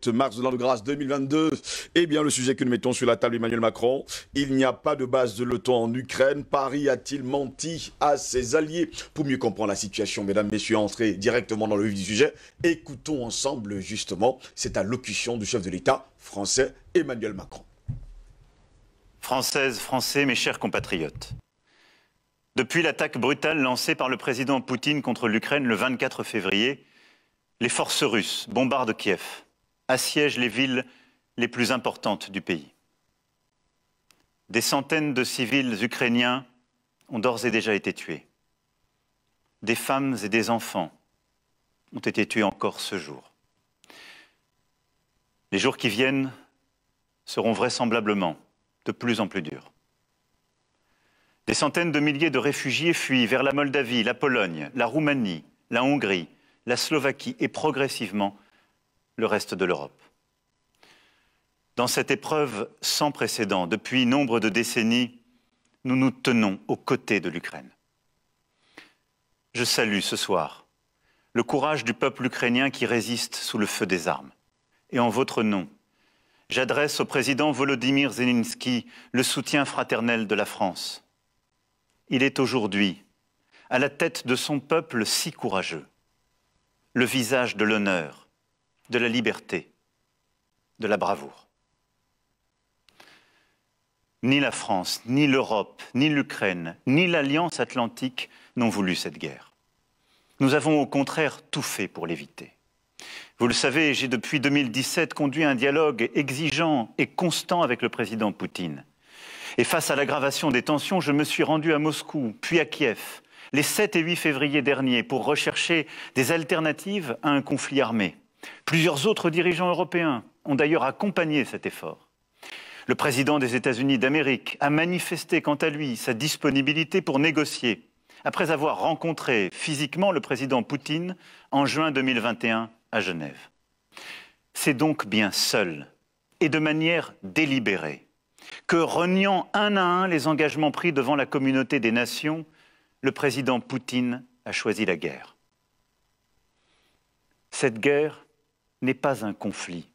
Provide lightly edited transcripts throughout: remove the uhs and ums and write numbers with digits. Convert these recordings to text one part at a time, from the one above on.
7 mars de l'an de grâce 2022. Eh bien, le sujet que nous mettons sur la table, Emmanuel Macron, il n'y a pas de base de l'OTAN en Ukraine. Paris a-t-il menti à ses alliés? Pour mieux comprendre la situation, mesdames, messieurs, entrez directement dans le vif du sujet. Écoutons ensemble, justement, cette allocution du chef de l'État français, Emmanuel Macron. Françaises, Français, mes chers compatriotes. Depuis l'attaque brutale lancée par le président Poutine contre l'Ukraine le 24 février, les forces russes bombardent Kiev, assiègent les villes les plus importantes du pays. Des centaines de civils ukrainiens ont d'ores et déjà été tués. Des femmes et des enfants ont été tués encore ce jour. Les jours qui viennent seront vraisemblablement de plus en plus durs. Des centaines de milliers de réfugiés fuient vers la Moldavie, la Pologne, la Roumanie, la Hongrie, la Slovaquie et progressivement le reste de l'Europe. Dans cette épreuve sans précédent, depuis nombre de décennies, nous nous tenons aux côtés de l'Ukraine. Je salue ce soir le courage du peuple ukrainien qui résiste sous le feu des armes. Et en votre nom, j'adresse au président Volodymyr Zelensky le soutien fraternel de la France. Il est aujourd'hui à la tête de son peuple si courageux, le visage de l'honneur, de la liberté, de la bravoure. Ni la France, ni l'Europe, ni l'Ukraine, ni l'Alliance atlantique n'ont voulu cette guerre. Nous avons au contraire tout fait pour l'éviter. Vous le savez, j'ai depuis 2017 conduit un dialogue exigeant et constant avec le président Poutine. Et face à l'aggravation des tensions, je me suis rendu à Moscou, puis à Kiev, les 7 et 8 février derniers, pour rechercher des alternatives à un conflit armé. Plusieurs autres dirigeants européens ont d'ailleurs accompagné cet effort. Le président des États-Unis d'Amérique a manifesté quant à lui sa disponibilité pour négocier, après avoir rencontré physiquement le président Poutine en juin 2021 à Genève. C'est donc bien seul et de manière délibérée que, reniant un à un les engagements pris devant la communauté des nations, le président Poutine a choisi la guerre. Cette guerre n'est pas un conflit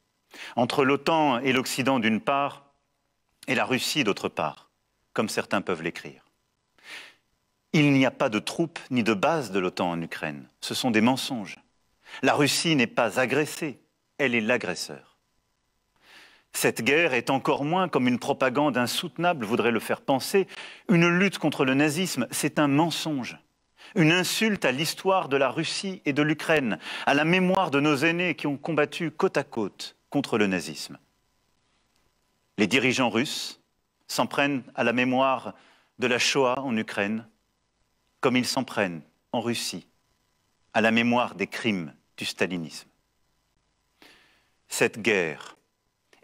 entre l'OTAN et l'Occident d'une part et la Russie d'autre part, comme certains peuvent l'écrire. Il n'y a pas de troupes ni de bases de l'OTAN en Ukraine. Ce sont des mensonges. La Russie n'est pas agressée, elle est l'agresseur. Cette guerre est encore moins, comme une propagande insoutenable voudrait le faire penser, une lutte contre le nazisme, c'est un mensonge. Une insulte à l'histoire de la Russie et de l'Ukraine, à la mémoire de nos aînés qui ont combattu côte à côte contre le nazisme. Les dirigeants russes s'en prennent à la mémoire de la Shoah en Ukraine, comme ils s'en prennent en Russie à la mémoire des crimes du stalinisme. Cette guerre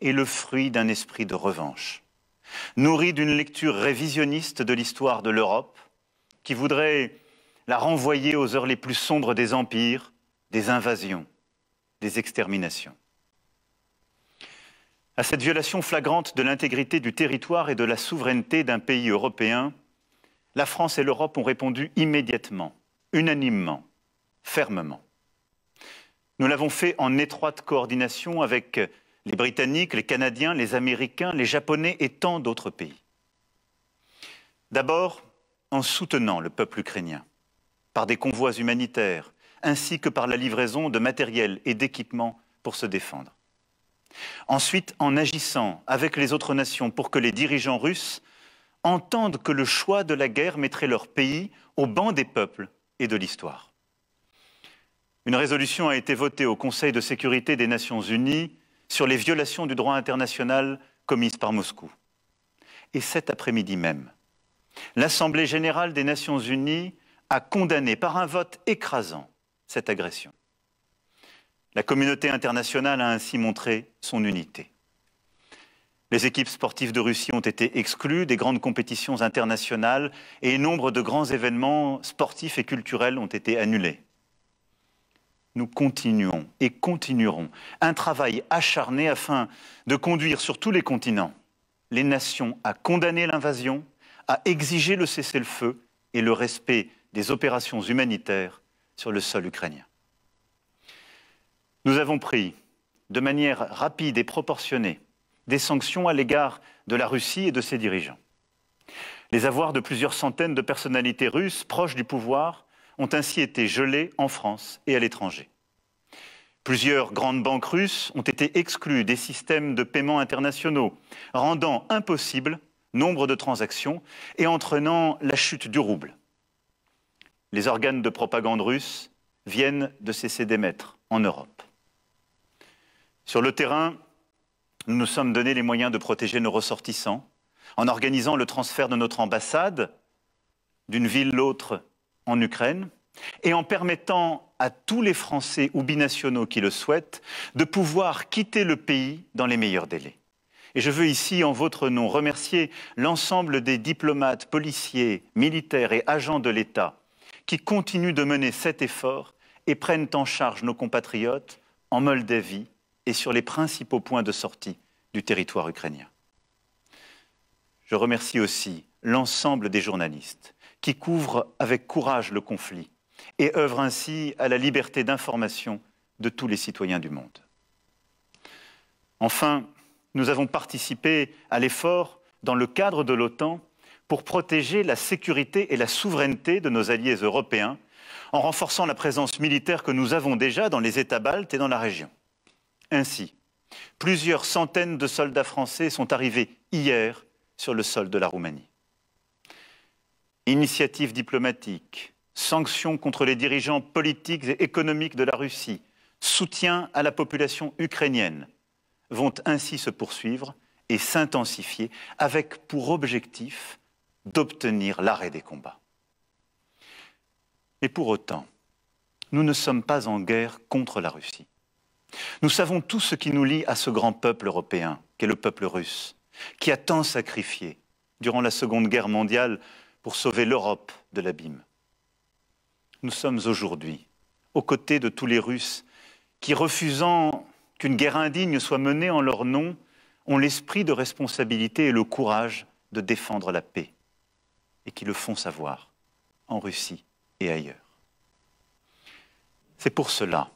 est le fruit d'un esprit de revanche, nourri d'une lecture révisionniste de l'histoire de l'Europe, qui voudrait la renvoyer aux heures les plus sombres des empires, des invasions, des exterminations. À cette violation flagrante de l'intégrité du territoire et de la souveraineté d'un pays européen, la France et l'Europe ont répondu immédiatement, unanimement, fermement. Nous l'avons fait en étroite coordination avec les Britanniques, les Canadiens, les Américains, les Japonais et tant d'autres pays. D'abord, en soutenant le peuple ukrainien, par des convois humanitaires, ainsi que par la livraison de matériel et d'équipements pour se défendre. Ensuite, en agissant avec les autres nations pour que les dirigeants russes entendent que le choix de la guerre mettrait leur pays au banc des peuples et de l'histoire. Une résolution a été votée au Conseil de sécurité des Nations Unies sur les violations du droit international commises par Moscou. Et cet après-midi même, l'Assemblée générale des Nations Unies a condamné par un vote écrasant cette agression. La communauté internationale a ainsi montré son unité. Les équipes sportives de Russie ont été exclues des grandes compétitions internationales et nombre de grands événements sportifs et culturels ont été annulés. Nous continuons et continuerons un travail acharné afin de conduire sur tous les continents les nations à condamner l'invasion, à exiger le cessez-le-feu et le respect des opérations humanitaires sur le sol ukrainien. Nous avons pris de manière rapide et proportionnée des sanctions à l'égard de la Russie et de ses dirigeants. Les avoirs de plusieurs centaines de personnalités russes proches du pouvoir ont ainsi été gelés en France et à l'étranger. Plusieurs grandes banques russes ont été exclues des systèmes de paiement internationaux, rendant impossible nombre de transactions et entraînant la chute du rouble. Les organes de propagande russes viennent de cesser d'émettre en Europe. Sur le terrain, nous nous sommes donné les moyens de protéger nos ressortissants en organisant le transfert de notre ambassade d'une ville à l'autre en Ukraine et en permettant à tous les Français ou binationaux qui le souhaitent de pouvoir quitter le pays dans les meilleurs délais. Et je veux ici, en votre nom, remercier l'ensemble des diplomates, policiers, militaires et agents de l'État qui continuent de mener cet effort et prennent en charge nos compatriotes en Moldavie et sur les principaux points de sortie du territoire ukrainien. Je remercie aussi l'ensemble des journalistes qui couvrent avec courage le conflit et œuvrent ainsi à la liberté d'information de tous les citoyens du monde. Enfin, nous avons participé à l'effort dans le cadre de l'OTAN pour protéger la sécurité et la souveraineté de nos alliés européens en renforçant la présence militaire que nous avons déjà dans les États baltes et dans la région. Ainsi, plusieurs centaines de soldats français sont arrivés hier sur le sol de la Roumanie. Initiatives diplomatiques, sanctions contre les dirigeants politiques et économiques de la Russie, soutien à la population ukrainienne vont ainsi se poursuivre et s'intensifier avec pour objectif d'obtenir l'arrêt des combats. Mais pour autant, nous ne sommes pas en guerre contre la Russie. Nous savons tout ce qui nous lie à ce grand peuple européen, qu'est le peuple russe, qui a tant sacrifié durant la Seconde Guerre mondiale pour sauver l'Europe de l'abîme. Nous sommes aujourd'hui aux côtés de tous les Russes qui, refusant qu'une guerre indigne soit menée en leur nom, ont l'esprit de responsabilité et le courage de défendre la paix, et qui le font savoir en Russie et ailleurs. C'est pour cela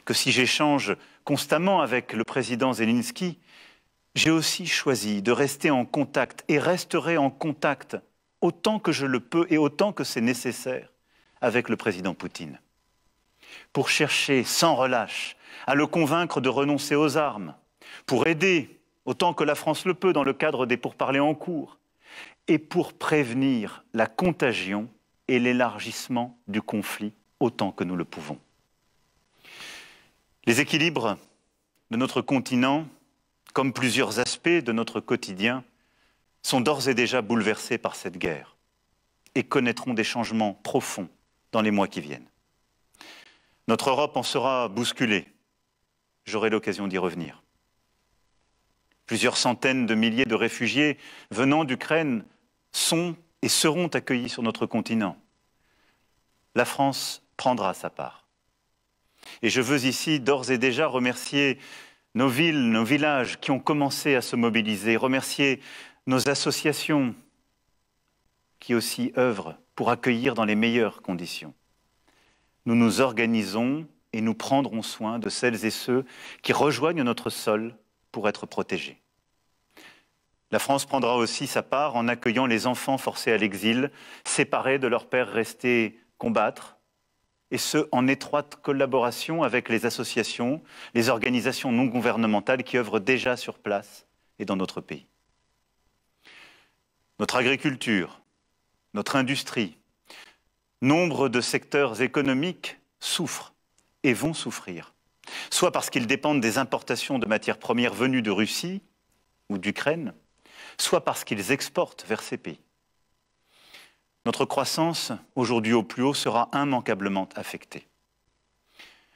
que si j'échange constamment avec le président Zelensky, j'ai aussi choisi de rester en contact et resterai en contact autant que je le peux et autant que c'est nécessaire avec le président Poutine, pour chercher sans relâche à le convaincre de renoncer aux armes, pour aider autant que la France le peut dans le cadre des pourparlers en cours, et pour prévenir la contagion et l'élargissement du conflit autant que nous le pouvons. Les équilibres de notre continent, comme plusieurs aspects de notre quotidien, sont d'ores et déjà bouleversés par cette guerre et connaîtront des changements profonds dans les mois qui viennent. Notre Europe en sera bousculée. J'aurai l'occasion d'y revenir. Plusieurs centaines de milliers de réfugiés venant d'Ukraine sont et seront accueillis sur notre continent. La France prendra sa part. Et je veux ici d'ores et déjà remercier nos villes, nos villages qui ont commencé à se mobiliser, remercier nos associations qui aussi œuvrent pour accueillir dans les meilleures conditions. Nous nous organisons et nous prendrons soin de celles et ceux qui rejoignent notre sol pour être protégés. La France prendra aussi sa part en accueillant les enfants forcés à l'exil, séparés de leurs pères restés combattre, et ce, en étroite collaboration avec les associations, les organisations non gouvernementales qui œuvrent déjà sur place et dans notre pays. Notre agriculture, notre industrie, nombre de secteurs économiques souffrent et vont souffrir, soit parce qu'ils dépendent des importations de matières premières venues de Russie ou d'Ukraine, soit parce qu'ils exportent vers ces pays. Notre croissance, aujourd'hui au plus haut, sera immanquablement affectée.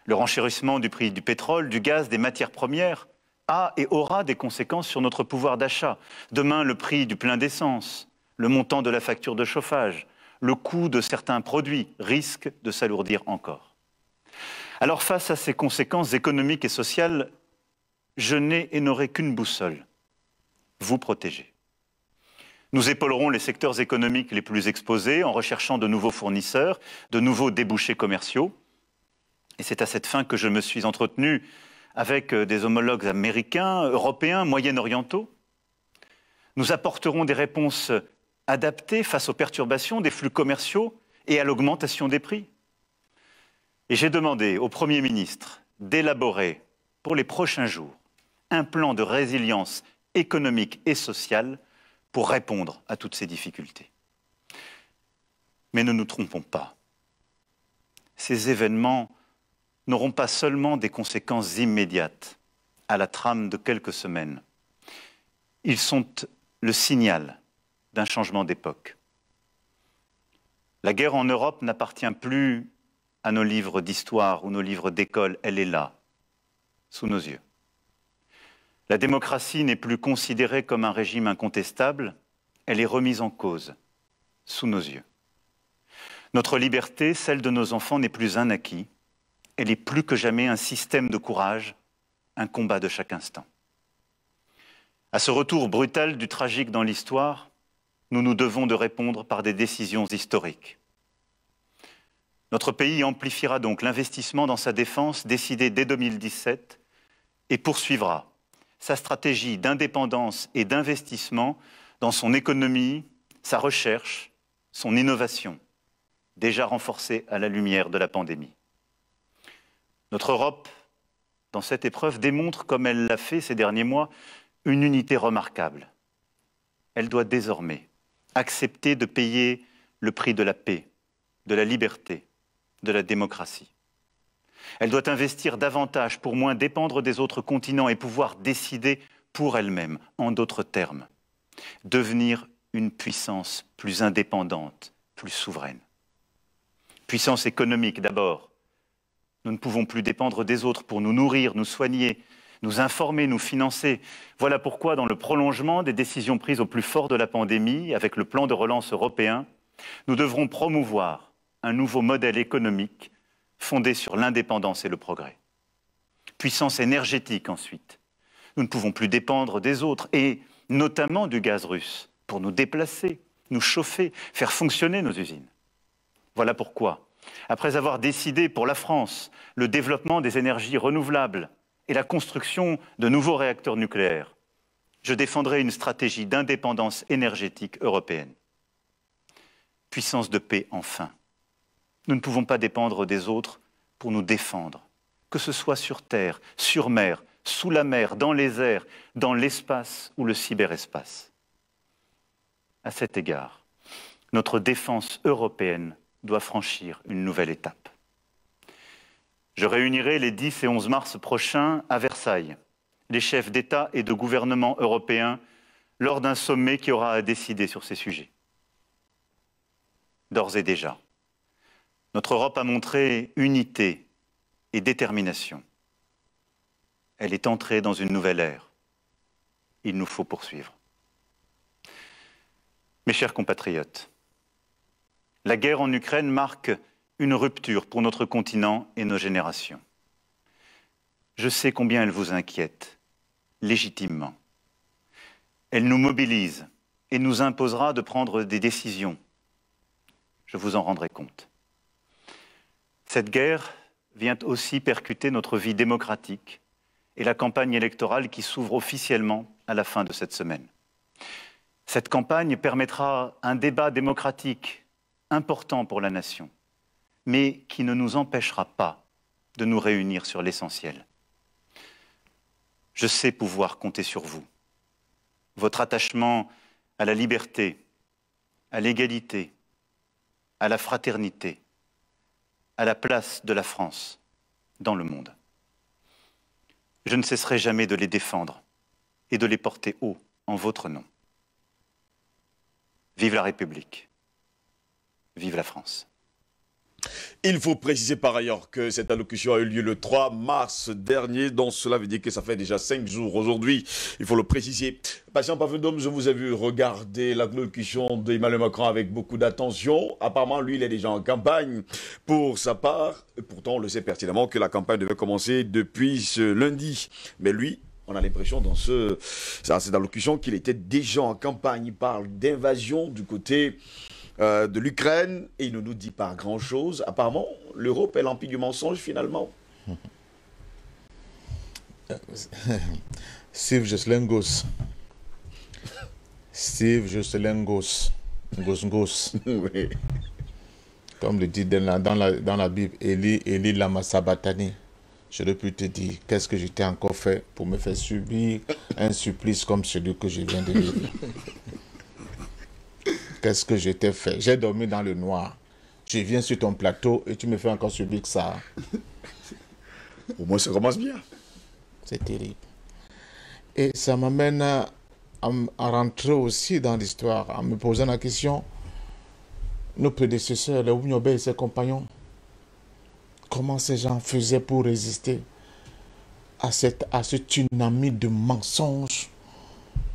Le renchérissement du prix du pétrole, du gaz, des matières premières a et aura des conséquences sur notre pouvoir d'achat. Demain, le prix du plein d'essence, le montant de la facture de chauffage, le coût de certains produits risquent de s'alourdir encore. Alors face à ces conséquences économiques et sociales, je n'ai et n'aurai qu'une boussole, vous protéger. Nous épaulerons les secteurs économiques les plus exposés en recherchant de nouveaux fournisseurs, de nouveaux débouchés commerciaux. Et c'est à cette fin que je me suis entretenu avec des homologues américains, européens, moyen-orientaux. Nous apporterons des réponses adaptées face aux perturbations des flux commerciaux et à l'augmentation des prix. Et j'ai demandé au Premier ministre d'élaborer pour les prochains jours un plan de résilience économique et sociale pour répondre à toutes ces difficultés. Mais ne nous trompons pas. Ces événements n'auront pas seulement des conséquences immédiates à la trame de quelques semaines. Ils sont le signal d'un changement d'époque. La guerre en Europe n'appartient plus à nos livres d'histoire ou nos livres d'école, elle est là, sous nos yeux. La démocratie n'est plus considérée comme un régime incontestable, elle est remise en cause, sous nos yeux. Notre liberté, celle de nos enfants, n'est plus un acquis, elle est plus que jamais un système de courage, un combat de chaque instant. À ce retour brutal du tragique dans l'histoire, nous nous devons de répondre par des décisions historiques. Notre pays amplifiera donc l'investissement dans sa défense décidé dès 2017 et poursuivra sa stratégie d'indépendance et d'investissement dans son économie, sa recherche, son innovation, déjà renforcée à la lumière de la pandémie. Notre Europe, dans cette épreuve, démontre, comme elle l'a fait ces derniers mois, une unité remarquable. Elle doit désormais accepter de payer le prix de la paix, de la liberté, de la démocratie. Elle doit investir davantage pour moins dépendre des autres continents et pouvoir décider pour elle-même, en d'autres termes, devenir une puissance plus indépendante, plus souveraine. Puissance économique d'abord. Nous ne pouvons plus dépendre des autres pour nous nourrir, nous soigner, nous informer, nous financer. Voilà pourquoi, dans le prolongement des décisions prises au plus fort de la pandémie, avec le plan de relance européen, nous devrons promouvoir un nouveau modèle économique fondé sur l'indépendance et le progrès. Puissance énergétique ensuite. Nous ne pouvons plus dépendre des autres, et notamment du gaz russe, pour nous déplacer, nous chauffer, faire fonctionner nos usines. Voilà pourquoi, après avoir décidé pour la France le développement des énergies renouvelables et la construction de nouveaux réacteurs nucléaires, je défendrai une stratégie d'indépendance énergétique européenne. Puissance de paix enfin. Nous ne pouvons pas dépendre des autres pour nous défendre, que ce soit sur terre, sur mer, sous la mer, dans les airs, dans l'espace ou le cyberespace. À cet égard, notre défense européenne doit franchir une nouvelle étape. Je réunirai les 10 et 11 mars prochains à Versailles les chefs d'État et de gouvernement européens lors d'un sommet qui aura à décider sur ces sujets. D'ores et déjà, notre Europe a montré unité et détermination. Elle est entrée dans une nouvelle ère. Il nous faut poursuivre. Mes chers compatriotes, la guerre en Ukraine marque une rupture pour notre continent et nos générations. Je sais combien elle vous inquiète, légitimement. Elle nous mobilise et nous imposera de prendre des décisions. Je vous en rendrai compte. Cette guerre vient aussi percuter notre vie démocratique et la campagne électorale qui s'ouvre officiellement à la fin de cette semaine. Cette campagne permettra un débat démocratique important pour la nation, mais qui ne nous empêchera pas de nous réunir sur l'essentiel. Je sais pouvoir compter sur vous. Votre attachement à la liberté, à l'égalité, à la fraternité, à la place de la France dans le monde. Je ne cesserai jamais de les défendre et de les porter haut en votre nom. Vive la République. Vive la France. Il faut préciser par ailleurs que cette allocution a eu lieu le 3 mars dernier, donc cela veut dire que ça fait déjà 5 jours aujourd'hui, il faut le préciser. Patient Pavendome, je vous ai vu regarder l'allocution d'Emmanuel Macron avec beaucoup d'attention. Apparemment, lui, il est déjà en campagne pour sa part. Et pourtant, on le sait pertinemment que la campagne devait commencer depuis ce lundi. Mais lui, on a l'impression dans cette allocution qu'il était déjà en campagne. Il parle d'invasion du côté de l'Ukraine et il ne nous dit pas grand-chose. Apparemment, l'Europe est l'empire du mensonge finalement. Steve Jocelyn Goss. Steve Jocelyn Goss. Goss. Oui. Comme le dit dans la Bible, Eli lama sabatani. J'aurais pu te dire, qu'est-ce que je t'ai encore fait pour me faire subir un supplice comme celui que je viens de vivre. Qu'est-ce que je t'ai fait? J'ai dormi dans le noir. Je viens sur ton plateau et tu me fais encore subir que ça. Au moins, ça commence bien. C'est terrible. Et ça m'amène à rentrer aussi dans l'histoire, en me posant la question, nos prédécesseurs, les Oumyobé et ses compagnons, comment ces gens faisaient pour résister à ce tsunami de mensonges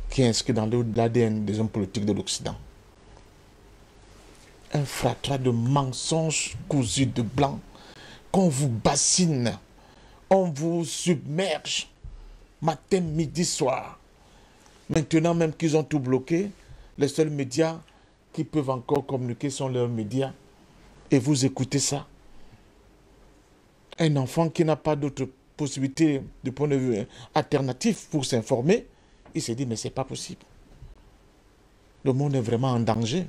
qui est inscrit dans l'ADN des hommes politiques de l'Occident. Un fracas de mensonges cousus de blanc, qu'on vous bassine, on vous submerge, matin, midi, soir. Maintenant même qu'ils ont tout bloqué, les seuls médias qui peuvent encore communiquer sont leurs médias. Et vous écoutez ça. Un enfant qui n'a pas d'autre possibilité de point de vue alternatif pour s'informer, il se dit mais c'est pas possible. Le monde est vraiment en danger.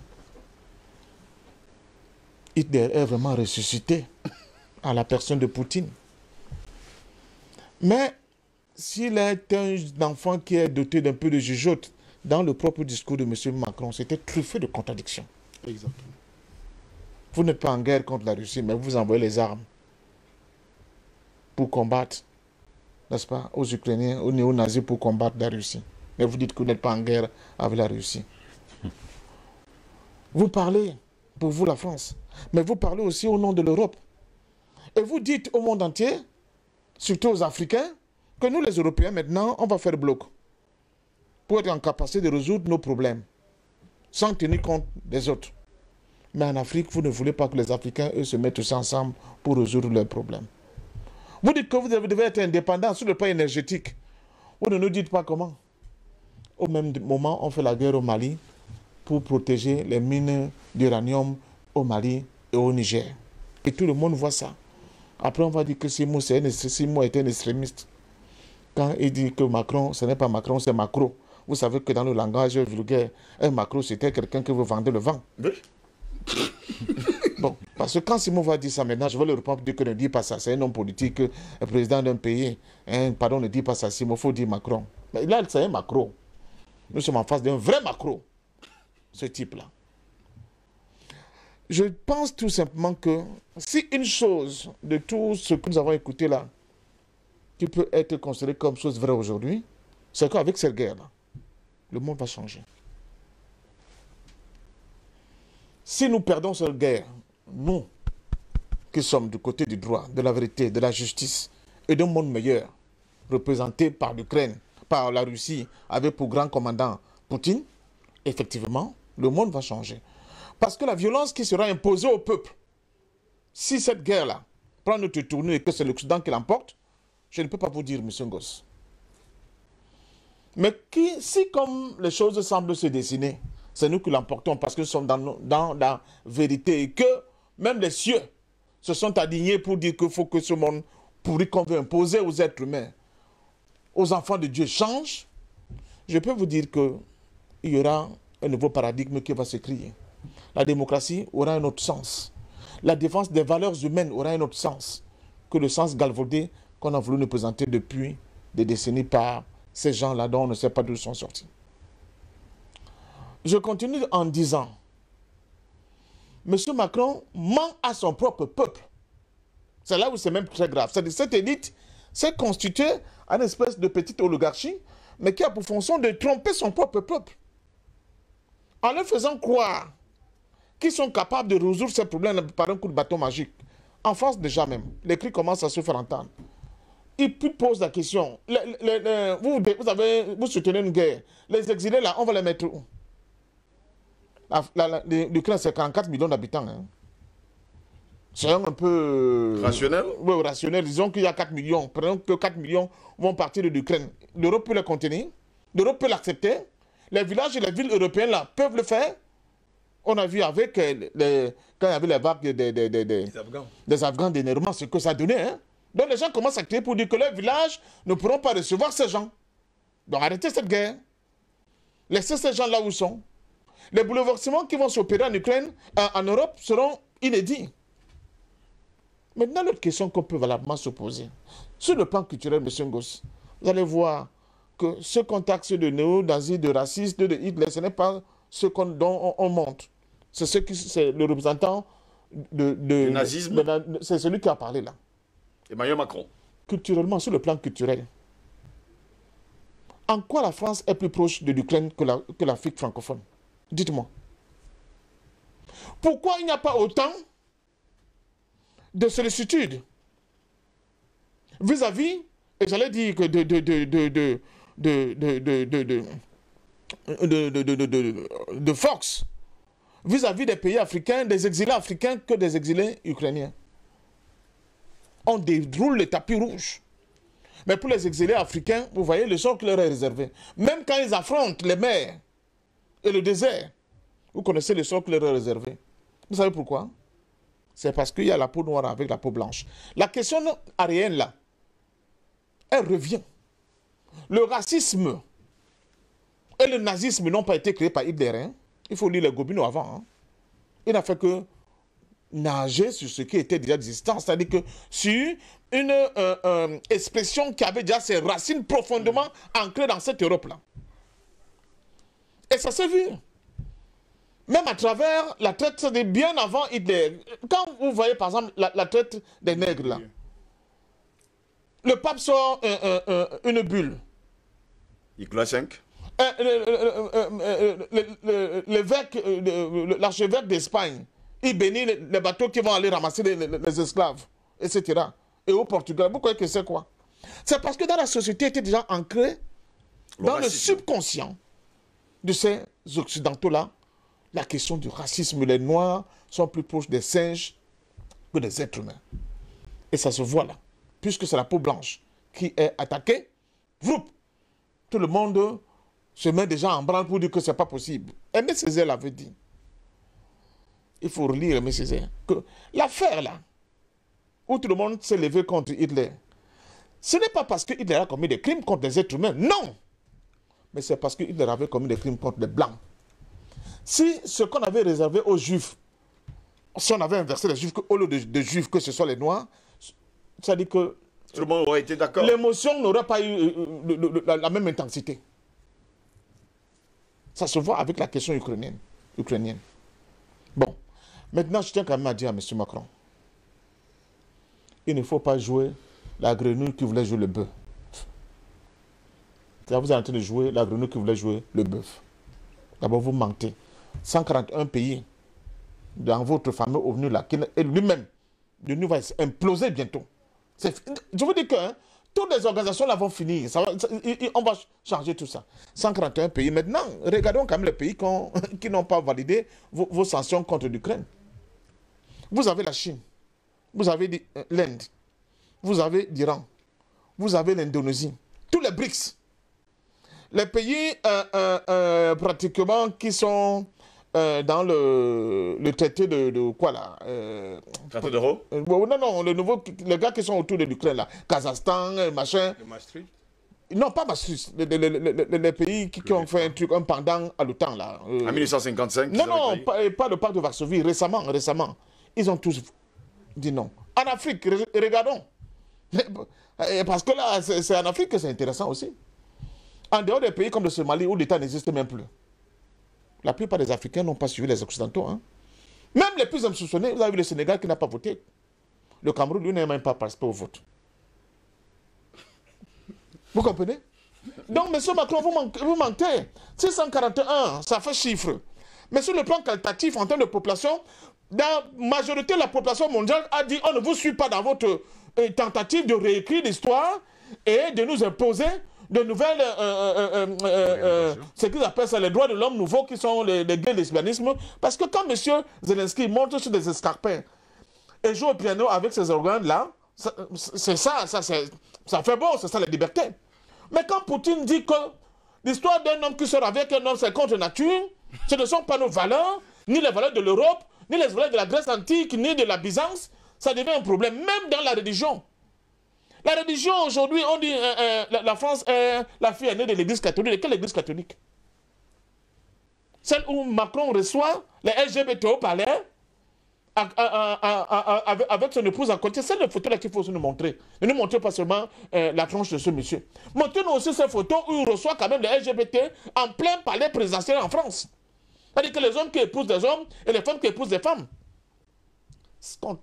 Hitler est vraiment ressuscité à la personne de Poutine. Mais s'il est un enfant qui est doté d'un peu de jugeote, dans le propre discours de M. Macron, c'était truffé de contradictions. Exactement. Vous n'êtes pas en guerre contre la Russie, mais vous envoyez les armes pour combattre, n'est-ce pas, aux Ukrainiens, aux néo-nazis pour combattre la Russie. Mais vous dites que vous n'êtes pas en guerre avec la Russie. Vous parlez, pour vous la France, mais vous parlez aussi au nom de l'Europe. Et vous dites au monde entier, surtout aux Africains, que nous les Européens maintenant, on va faire bloc pour être en capacité de résoudre nos problèmes, sans tenir compte des autres. Mais en Afrique, vous ne voulez pas que les Africains, eux, se mettent tous ensemble pour résoudre leurs problèmes. Vous dites que vous devez être indépendant sur le plan énergétique. Vous ne nous dites pas comment. Au même moment, on fait la guerre au Mali pour protéger les mines d'uranium au Mali et au Niger. Et tout le monde voit ça. Après, on va dire que Simon est un extrémiste. Quand il dit que Macron, ce n'est pas Macron, c'est Macron. Vous savez que dans le langage vulgaire, un Macron, c'était quelqu'un qui veut vendre le vent. Oui. Bon, parce que quand Simon va dire ça maintenant, je vais le répondre dire que ne dit pas ça. C'est un homme politique, un président d'un pays. Pardon, ne dit pas ça, Simon, il faut dire Macron. Mais là, c'est un Macron. Nous sommes en face d'un vrai Macron, ce type-là. Je pense tout simplement que si une chose de tout ce que nous avons écouté là, qui peut être considéré comme chose vraie aujourd'hui, c'est qu'avec cette guerre-là, le monde va changer. Si nous perdons cette guerre, nous, qui sommes du côté du droit, de la vérité, de la justice et d'un monde meilleur, représenté par l'Ukraine, par la Russie, avec pour grand commandant Poutine, effectivement, le monde va changer. Parce que la violence qui sera imposée au peuple, si cette guerre-là prend notre tournure et que c'est l'Occident qui l'emporte, je ne peux pas vous dire, M. Ngoss. Mais si comme les choses semblent se dessiner, c'est nous qui l'emportons parce que nous sommes dans la vérité et que même les cieux se sont alignés pour dire qu'il faut que ce monde pourri qu'on veut imposer aux êtres humains, aux enfants de Dieu change, je peux vous dire qu'il y aura un nouveau paradigme qui va se créer. La démocratie aura un autre sens. La défense des valeurs humaines aura un autre sens que le sens galvaudé qu'on a voulu nous présenter depuis des décennies par ces gens-là dont on ne sait pas d'où ils sont sortis. Je continue en disant, M. Macron ment à son propre peuple. C'est là où c'est même très grave. C'est-à-dire cette élite s'est constituée en une espèce de petite oligarchie, mais qui a pour fonction de tromper son propre peuple. En leur faisant croire qu'ils sont capables de résoudre ces problèmes par un coup de bâton magique. En France déjà même, les cris commencent à se faire entendre. Ils posent la question, vous soutenez une guerre, les exilés là, on va les mettre où? L'Ukraine, c'est 44 millions d'habitants. Hein. C'est un peu... Rationnel? Oui, rationnel. Disons qu'il y a 4 millions. Prenons que 4 millions vont partir de l'Ukraine. L'Europe peut les contenir. L'Europe peut l'accepter. Les villages et les villes européennes là peuvent le faire. On a vu avec quand il y avait les vagues des Afghans d'énervement ce que ça donnait. Hein. Donc les gens commencent à crier pour dire que leurs villages ne pourront pas recevoir ces gens. Donc arrêtez cette guerre. Laissez ces gens là où ils sont. Les bouleversements qui vont s'opérer en Ukraine, en Europe, seront inédits. Maintenant, l'autre question qu'on peut valablement se poser. Sur le plan culturel, M. Ngoz, vous allez voir que ce contexte de néo-nazis, de racistes, de Hitler, ce n'est pas ce dont on montre. C'est le représentant du nazisme. C'est celui qui a parlé là. Emmanuel Macron. Culturellement, sur le plan culturel, en quoi la France est plus proche de l'Ukraine que l'Afrique francophone? Dites-moi. Pourquoi il n'y a pas autant de sollicitude vis-à-vis, et j'allais dire que de force vis-à-vis des pays africains, des exilés africains que des exilés ukrainiens? On déroule le tapis rouge. Mais pour les exilés africains, vous voyez le sort qui leur est réservé. Même quand ils affrontent les mers et le désert, vous connaissez le sort qui leur est réservé. Vous savez pourquoi? C'est parce qu'il y a la peau noire avec la peau blanche. La question aérienne là, elle revient. Le racisme et le nazisme n'ont pas été créés par Hitler. Hein? Il faut lire les Gobineau avant. Hein? Il n'a fait que nager sur ce qui était déjà existant, c'est-à-dire que sur une expression qui avait déjà ses racines profondément ancrées dans cette Europe-là. Et ça s'est vu. Même à travers la traite, c'est bien avant Hitler. Quand vous voyez par exemple la traite des nègres là, le pape sort une bulle. Nicolas V. L'archevêque d'Espagne, il bénit les bateaux qui vont aller ramasser les esclaves, etc. Et au Portugal, vous croyez que c'est quoi? C'est parce que dans la société était déjà ancré dans le subconscient de ces occidentaux-là, la question du racisme. Les Noirs sont plus proches des singes que des êtres humains. Et ça se voit là. Puisque c'est la peau blanche qui est attaquée, vroup, tout le monde se met déjà en branle pour dire que ce n'est pas possible. Aimé Césaire l'avait dit. Il faut relire Aimé Césaire. Que l'affaire là, où tout le monde s'est levé contre Hitler, ce n'est pas parce que Hitler a commis des crimes contre les êtres humains, non. Mais c'est parce que Hitler avait commis des crimes contre les Blancs. Si ce qu'on avait réservé aux Juifs, si on avait inversé les Juifs, au lieu de Juifs, que ce soit les Noirs, ça dit que tout le monde aurait été d'accord. L'émotion n'aurait pas eu la même intensité. Ça se voit avec la question ukrainienne. Bon, maintenant je tiens quand même à dire à M. Macron, il ne faut pas jouer la grenouille qui voulait jouer le bœuf. Vous êtes en train de jouer la grenouille qui voulait jouer le bœuf. D'abord, vous mentez. 141 pays dans votre fameux ONU là, et lui-même, l'ONU va imploser bientôt. Je vous dis que toutes les organisations là vont finir. On va changer tout ça. 141 pays. Maintenant, regardons quand même les pays qui n'ont pas validé vos sanctions contre l'Ukraine. Vous avez la Chine. Vous avez l'Inde. Vous avez l'Iran. Vous avez l'Indonésie. Tous les BRICS. Les pays pratiquement qui sont dans le traité de quoi là Traité d'euro non, les gars qui sont autour de l'Ukraine là. Kazakhstan, machin. Maastricht? Non, pas Maastricht. Les pays qui ont fait un truc, un pendant à l'OTAN là. En 1955? Non, pas le pacte de Varsovie. Récemment. Ils ont tous dit non. En Afrique, regardons. Parce que là, c'est en Afrique que c'est intéressant aussi. En dehors des pays comme le Somalie où l'État n'existe même plus. La plupart des Africains n'ont pas suivi les Occidentaux. Hein. Même les plus insoupçonnés, vous avez vu le Sénégal qui n'a pas voté. Le Cameroun, lui, n'a même pas participé au vote. Vous comprenez? Donc, M. Macron, vous mentez. 641, ça fait chiffre. Mais sur le plan qualitatif, en termes de population, la majorité de la population mondiale a dit on ne vous suit pas dans votre tentative de réécrire l'histoire et de nous imposer de nouvelles, ce qu'ils appellent ça les droits de l'homme nouveaux qui sont les gays de lesbianisme. Parce que quand M. Zelensky monte sur des escarpins et joue au piano avec ces organes-là, c'est ça fait beau, c'est ça la liberté. Mais quand Poutine dit que l'histoire d'un homme qui sort avec un homme, c'est contre nature, ce ne sont pas nos valeurs, ni les valeurs de l'Europe, ni les valeurs de la Grèce antique, ni de la Byzance, ça devient un problème, même dans la religion. La religion, aujourd'hui, on dit la France est la fille aînée de l'église catholique. Quelle église catholique? Celle où Macron reçoit les LGBT au palais avec son épouse à côté. C'est la photo là qu'il faut nous montrer. Ne nous montrez pas seulement la tronche de ce monsieur. Montrez-nous aussi ces photos où il reçoit quand même les LGBT en plein palais présidentiel en France. C'est-à-dire que les hommes qui épousent des hommes et les femmes qui épousent des femmes.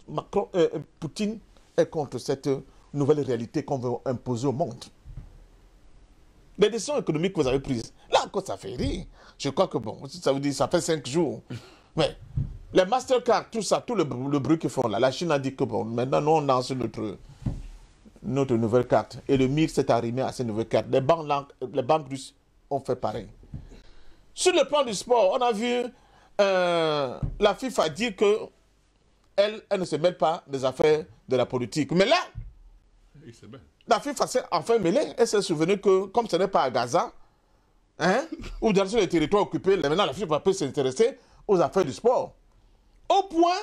Macron, Poutine est contre cette nouvelle réalité qu'on veut imposer au monde. Les décisions économiques que vous avez prises, là encore ça fait rire. Je crois que bon, ça veut dire ça fait 5 jours. Mais les Mastercard, tout ça, tout le bruit qu'ils font là, la Chine a dit que bon, maintenant nous on lance notre nouvelle carte. Et le MIR s'est arrimé à ces nouvelles cartes. Les banques russes ont fait pareil. Sur le plan du sport, on a vu la FIFA dire que elle ne se mêle pas des affaires de la politique. Mais là, la FIFA s'est enfin mêlée. Elle s'est souvenue que, comme ce n'est pas à Gaza, hein, ou dans les territoires occupés, maintenant la FIFA peut s'intéresser aux affaires du sport. Au point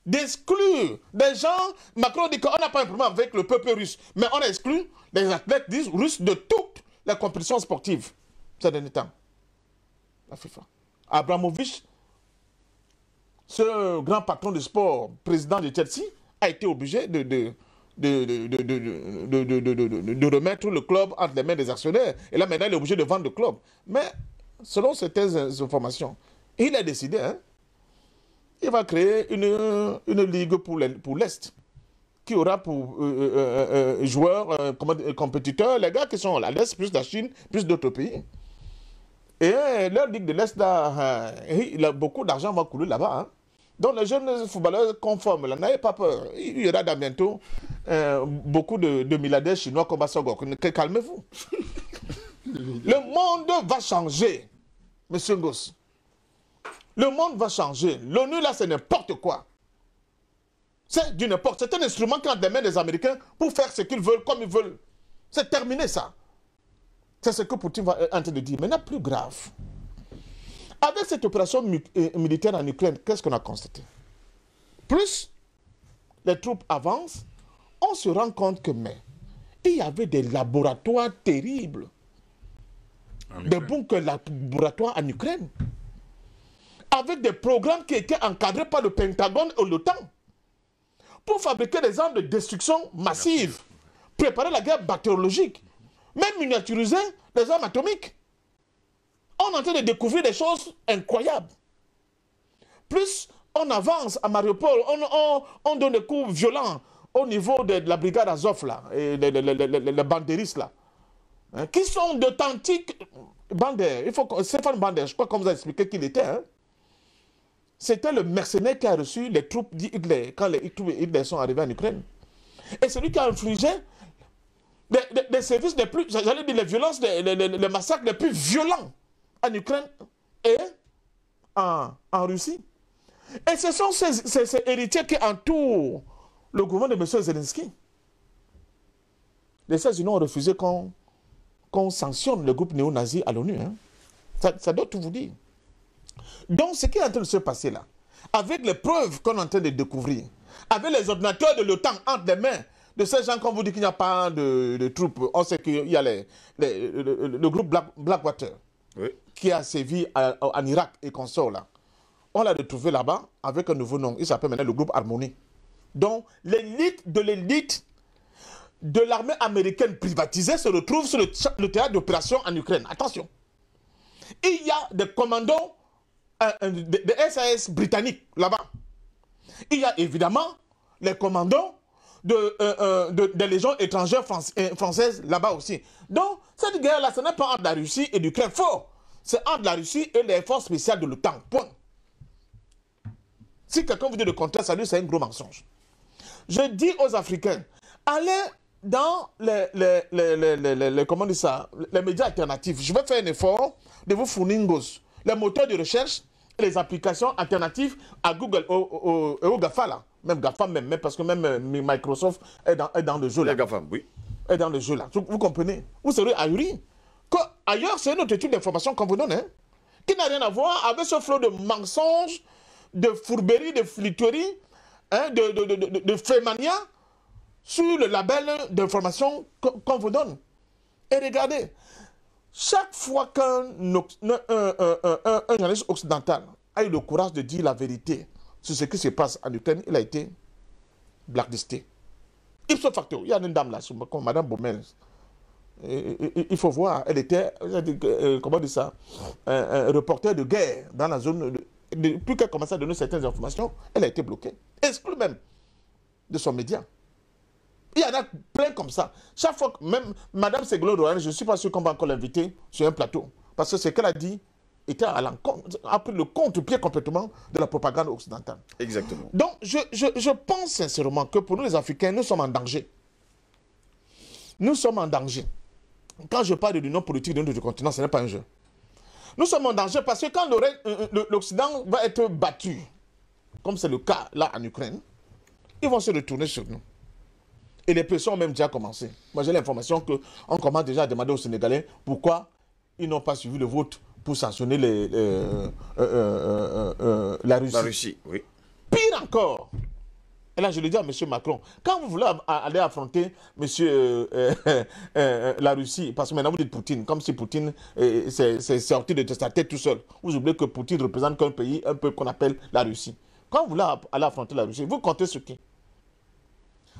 d'exclure des gens. Macron dit qu'on n'a pas un problème avec le peuple russe, mais on a exclu les athlètes russes de toutes les compétitions sportives ces derniers temps. La FIFA. Abramovich, ce grand patron de sport, président de Chelsea, a été obligé de remettre le club entre les mains des actionnaires. Et là, maintenant, il est obligé de vendre le club. Mais, selon certaines informations, il a décidé, hein, il va créer une ligue pour l'Est, qui aura pour joueurs, compétiteurs, les gars qui sont à l'Est, plus la Chine, plus d'autres pays. Et leur ligue de l'Est, beaucoup d'argent va couler là-bas. Hein. Donc les jeunes footballeurs conformes, là, n'ayez pas peur. Il y aura dans bientôt beaucoup de milliardaires chinois comme Bassogok. Calmez-vous. Le monde va changer, monsieur Ngoss. Le monde va changer. L'ONU, là, c'est n'importe quoi. C'est du n'importe. C'est un instrument qui entre les mains des Américains pour faire ce qu'ils veulent, comme ils veulent. C'est terminé, ça. C'est ce que Poutine va en train de dire. Maintenant, plus grave. Avec cette opération militaire en Ukraine, qu'est-ce qu'on a constaté? Plus les troupes avancent, on se rend compte que il y avait des laboratoires terribles. Des bunkers laboratoires en Ukraine. Avec des programmes qui étaient encadrés par le Pentagone et l'OTAN. Pour fabriquer des armes de destruction massive. Préparer la guerre bactériologique. Même miniaturiser les armes atomiques. On est en train de découvrir des choses incroyables. Plus on avance à Mariupol, on donne des coups violents au niveau de la brigade Azov, là, et les bandéristes, là, hein, qui sont d'authentiques bandères. Stéphane Bander, je crois qu'on vous a expliqué qui il était. Hein. C'était le mercenaire qui a reçu les troupes d'Hitler quand les troupes d'Hitler sont arrivés en Ukraine. Et c'est lui qui a infligé des services les plus, j'allais dire les violences, les massacres les plus violents en Ukraine et en Russie. Et ce sont ces héritiers qui entourent le gouvernement de M. Zelensky. Les États-Unis ont refusé qu'on sanctionne le groupe néo-nazi à l'ONU. Hein. Ça doit tout vous dire. Donc, ce qui est en train de se passer là, avec les preuves qu'on est en train de découvrir, avec les ordinateurs de l'OTAN entre les mains de ces gens, quand vous dit qu'il n'y a pas de troupes, on sait qu'il y a le groupe Blackwater, oui, qui a sévi en Irak et consorts là. On l'a retrouvé là-bas avec un nouveau nom. Il s'appelle maintenant le groupe Harmony. Donc, l'élite de l'armée américaine privatisée se retrouve sur le théâtre d'opération en Ukraine. Attention. Il y a des commandos des SAS britanniques là-bas. Il y a évidemment les commandos des légions étrangères françaises là-bas aussi. Donc, cette guerre-là, ce n'est pas entre la Russie et l'Ukraine fort. C'est entre la Russie et les forces spéciales de l'OTAN. Point. Si quelqu'un vous dit le contraire, ça lui, c'est un gros mensonge. Je dis aux Africains, allez dans comment on dit ça, les médias alternatifs. Je vais faire un effort de vous fournir les moteurs de recherche et les applications alternatives à Google et au GAFA là. Même GAFA, même parce que même Microsoft est dans le jeu là. GAFA, oui. Est dans le jeu là. Vous comprenez? Vous serez ahuri. Ailleurs, c'est une autre étude d'information qu'on vous donne, hein, qui n'a rien à voir avec ce flot de mensonges, de fourberies, de flitteries, hein, de fémania sur le label d'information qu'on vous donne. Et regardez, chaque fois qu'un journaliste occidental a eu le courage de dire la vérité sur ce qui se passe en Ukraine, il a été blacklisté. Ipso facto, il y a une dame là, comme Madame Baumel. Il faut voir, elle était, comment dire ça, un reporter de guerre dans la zone. Depuis qu'elle commençait à donner certaines informations, elle a été bloquée, exclue même de son média. Il y en a plein comme ça. Chaque fois, même Madame Ségolène Royal, je ne suis pas sûr qu'on va encore l'inviter sur un plateau. Parce que ce qu'elle a dit était à l'encontre, a pris le contre-pied complètement de la propagande occidentale. Exactement. Donc, je pense sincèrement que pour nous les Africains, nous sommes en danger. Nous sommes en danger. Quand je parle de l'union politique de notre continent, ce n'est pas un jeu. Nous sommes en danger parce que quand l'Occident va être battu, comme c'est le cas là en Ukraine, ils vont se retourner sur nous. Et les pressions ont même déjà commencé. Moi, j'ai l'information qu'on commence déjà à demander aux Sénégalais pourquoi ils n'ont pas suivi le vote pour sanctionner la Russie. La Russie, oui. Pire encore. Et là, je le dis à M. Macron, quand vous voulez aller affronter la Russie, parce que maintenant vous dites Poutine, comme si Poutine s'est sorti de sa tête tout seul. Vous oubliez que Poutine représente qu'un pays, un peuple qu'on appelle la Russie. Quand vous voulez aller affronter la Russie, vous comptez sur qui?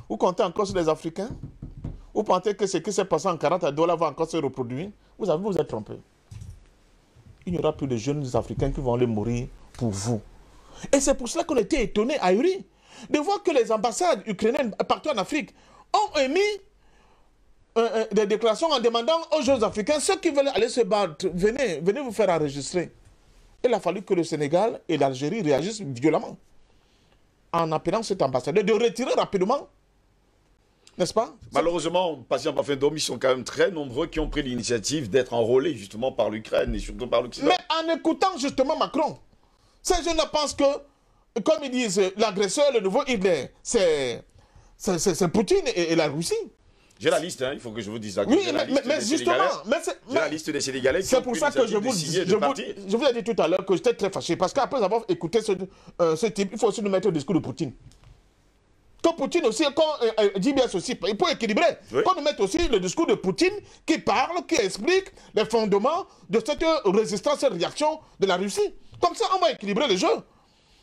Vous comptez encore sur les Africains? Vous pensez que ce qui s'est passé en 40 à Douala va encore se reproduire? Vous êtes trompé. Il n'y aura plus de jeunes Africains qui vont aller mourir pour vous. Et c'est pour cela qu'on était étonnés, ahuri, de voir que les ambassades ukrainiennes partout en Afrique ont émis des déclarations en demandant aux jeunes Africains, ceux qui veulent aller se battre, venez vous faire enregistrer. Il a fallu que le Sénégal et l'Algérie réagissent violemment en appelant cet ambassadeur de retirer rapidement. N'est-ce pas? Malheureusement, patient parfait d'homme, ils sont quand même très nombreux qui ont pris l'initiative d'être enrôlés justement par l'Ukraine et surtout par l'Occident. Mais en écoutant justement Macron, ces jeunes pensent que, comme ils disent, l'agresseur, le nouveau Hitler, c'est Poutine et la Russie. J'ai la liste, hein, il faut que je vous dise ça. Oui, mais justement, j'ai la liste des Sénégalais qui c'est pour ça que je vous ai dit tout à l'heure que j'étais très fâché. Parce qu'après avoir écouté ce type, il faut aussi nous mettre au discours de Poutine. Que Poutine aussi, quand JBS aussi, il faut équilibrer. Oui. Qu'on nous mette aussi le discours de Poutine qui parle, qui explique les fondements de cette résistance et réaction de la Russie. Comme ça, on va équilibrer le jeu.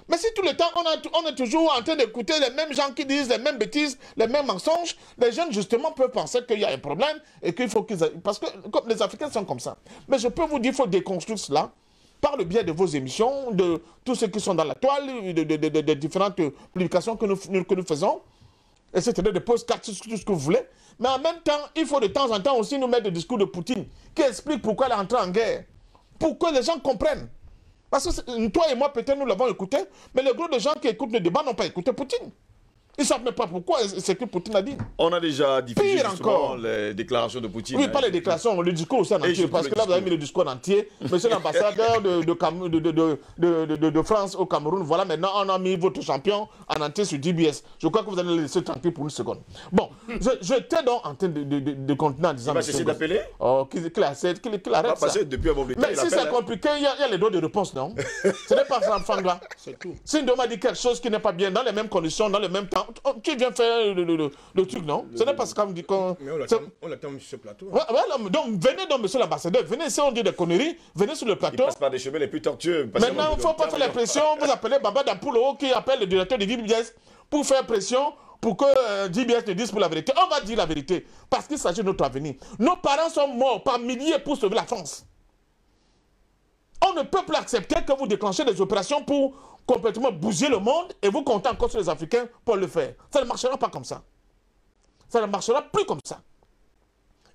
Mais si tout le temps, on est toujours en train d'écouter les mêmes gens qui disent les mêmes bêtises, les mêmes mensonges, les jeunes, justement, peuvent penser qu'il y a un problème et qu'il faut qu'ils... Parce que comme les Africains sont comme ça. Mais je peux vous dire qu'il faut déconstruire cela par le biais de vos émissions, de tous ceux qui sont dans la toile, de différentes publications que nous faisons, etc., de post-cards, tout ce que vous voulez. Mais en même temps, il faut de temps en temps aussi nous mettre le discours de Poutine qui explique pourquoi elle est entrée en guerre. Pour que les gens comprennent. Parce que toi et moi, peut-être, nous l'avons écouté, mais le gros de gens qui écoutent le débat n'ont pas écouté Poutine. Ils ne savent même pas pourquoi ce que Poutine a dit. On a déjà diffusé justement les déclarations de Poutine. Oui, pas les déclarations, le discours aussi en entier. Parce que là, vous avez mis le discours en entier. Monsieur l'ambassadeur de France au Cameroun, voilà, maintenant, on a mis votre champion en entier sur DBS. Je crois que vous allez le laisser tranquille pour une seconde. Bon, j'étais donc en train de continuer en disant... Il va cesser d'appeler? Oh, qu'il arrête ça. Passer depuis un bon temps, mais si c'est compliqué, il y a les droits de réponse, non? Ce n'est pas Fangla. C'est tout. Si une demande dit quelque chose qui n'est pas bien, dans les mêmes conditions, dans le même temps, tu viens faire le truc, non? Ce n'est pas ce qu'on dit. Mais on l'attend sur ce plateau. Ouais, donc, venez donc, monsieur l'ambassadeur, venez, si on dit des conneries, venez sur le plateau. Il passe par des chemins les plus tortueux. Maintenant, il ne faut pas faire la pression. Vous appelez Baba Dampulo qui appelle le directeur de DBS pour faire pression pour que DBS ne dise pour la vérité. On va dire la vérité parce qu'il s'agit de notre avenir. Nos parents sont morts par milliers pour sauver la France. On ne peut plus accepter que vous déclenchez des opérations pour complètement bousiller le monde et vous comptez encore sur les Africains pour le faire. Ça ne marchera pas comme ça. Ça ne marchera plus comme ça.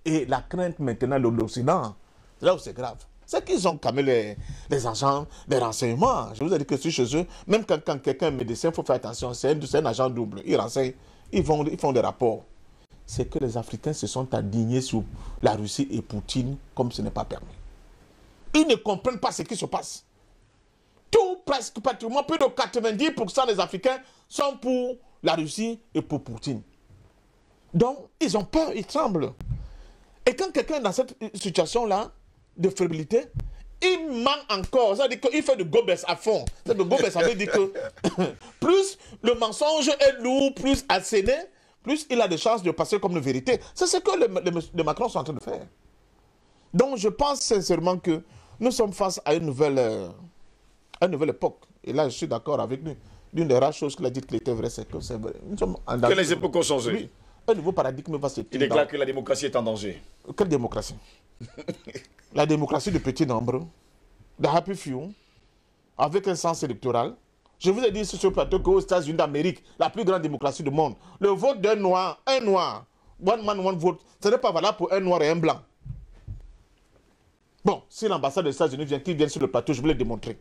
Et la crainte maintenant de l'Occident, c'est là où c'est grave. C'est qu'ils ont quand même les agents, les renseignements. Je vous ai dit que si chez eux, même quand quelqu'un est médecin, il faut faire attention, c'est un agent double. Ils renseignent, ils font des rapports. C'est que les Africains se sont indignés sur la Russie et Poutine comme ce n'est pas permis. Ils ne comprennent pas ce qui se passe. Tout, presque pratiquement, plus de 90% des Africains sont pour la Russie et pour Poutine. Donc, ils ont peur, ils tremblent. Et quand quelqu'un est dans cette situation-là, de faiblité, il ment encore. Ça veut dire qu'il fait de gobes à fond. De gobes, ça veut dire que plus le mensonge est lourd, plus asséné, plus il a des chances de passer comme une vérité. C'est ce que les Macron sont en train de faire. Donc je pense sincèrement que nous sommes face à une nouvelle époque. Et là, je suis d'accord avec lui. L'une des rares choses qu'il a dit qu'il était vrai, c'est que c'est vrai. Nous sommes en Que les époques ont changé. Oui. Un nouveau paradigme va se Il déclare que la démocratie est en danger. Quelle démocratie? La démocratie de petit nombre, de happy few, avec un sens électoral. Je vous ai dit sur ce plateau qu'aux États-Unis d'Amérique, la plus grande démocratie du monde, le vote d'un noir, one man, one vote, ce n'est pas valable pour un noir et un blanc. Bon, si l'ambassade des États-Unis vient, qu'il vienne sur le plateau, je vais le démontrer.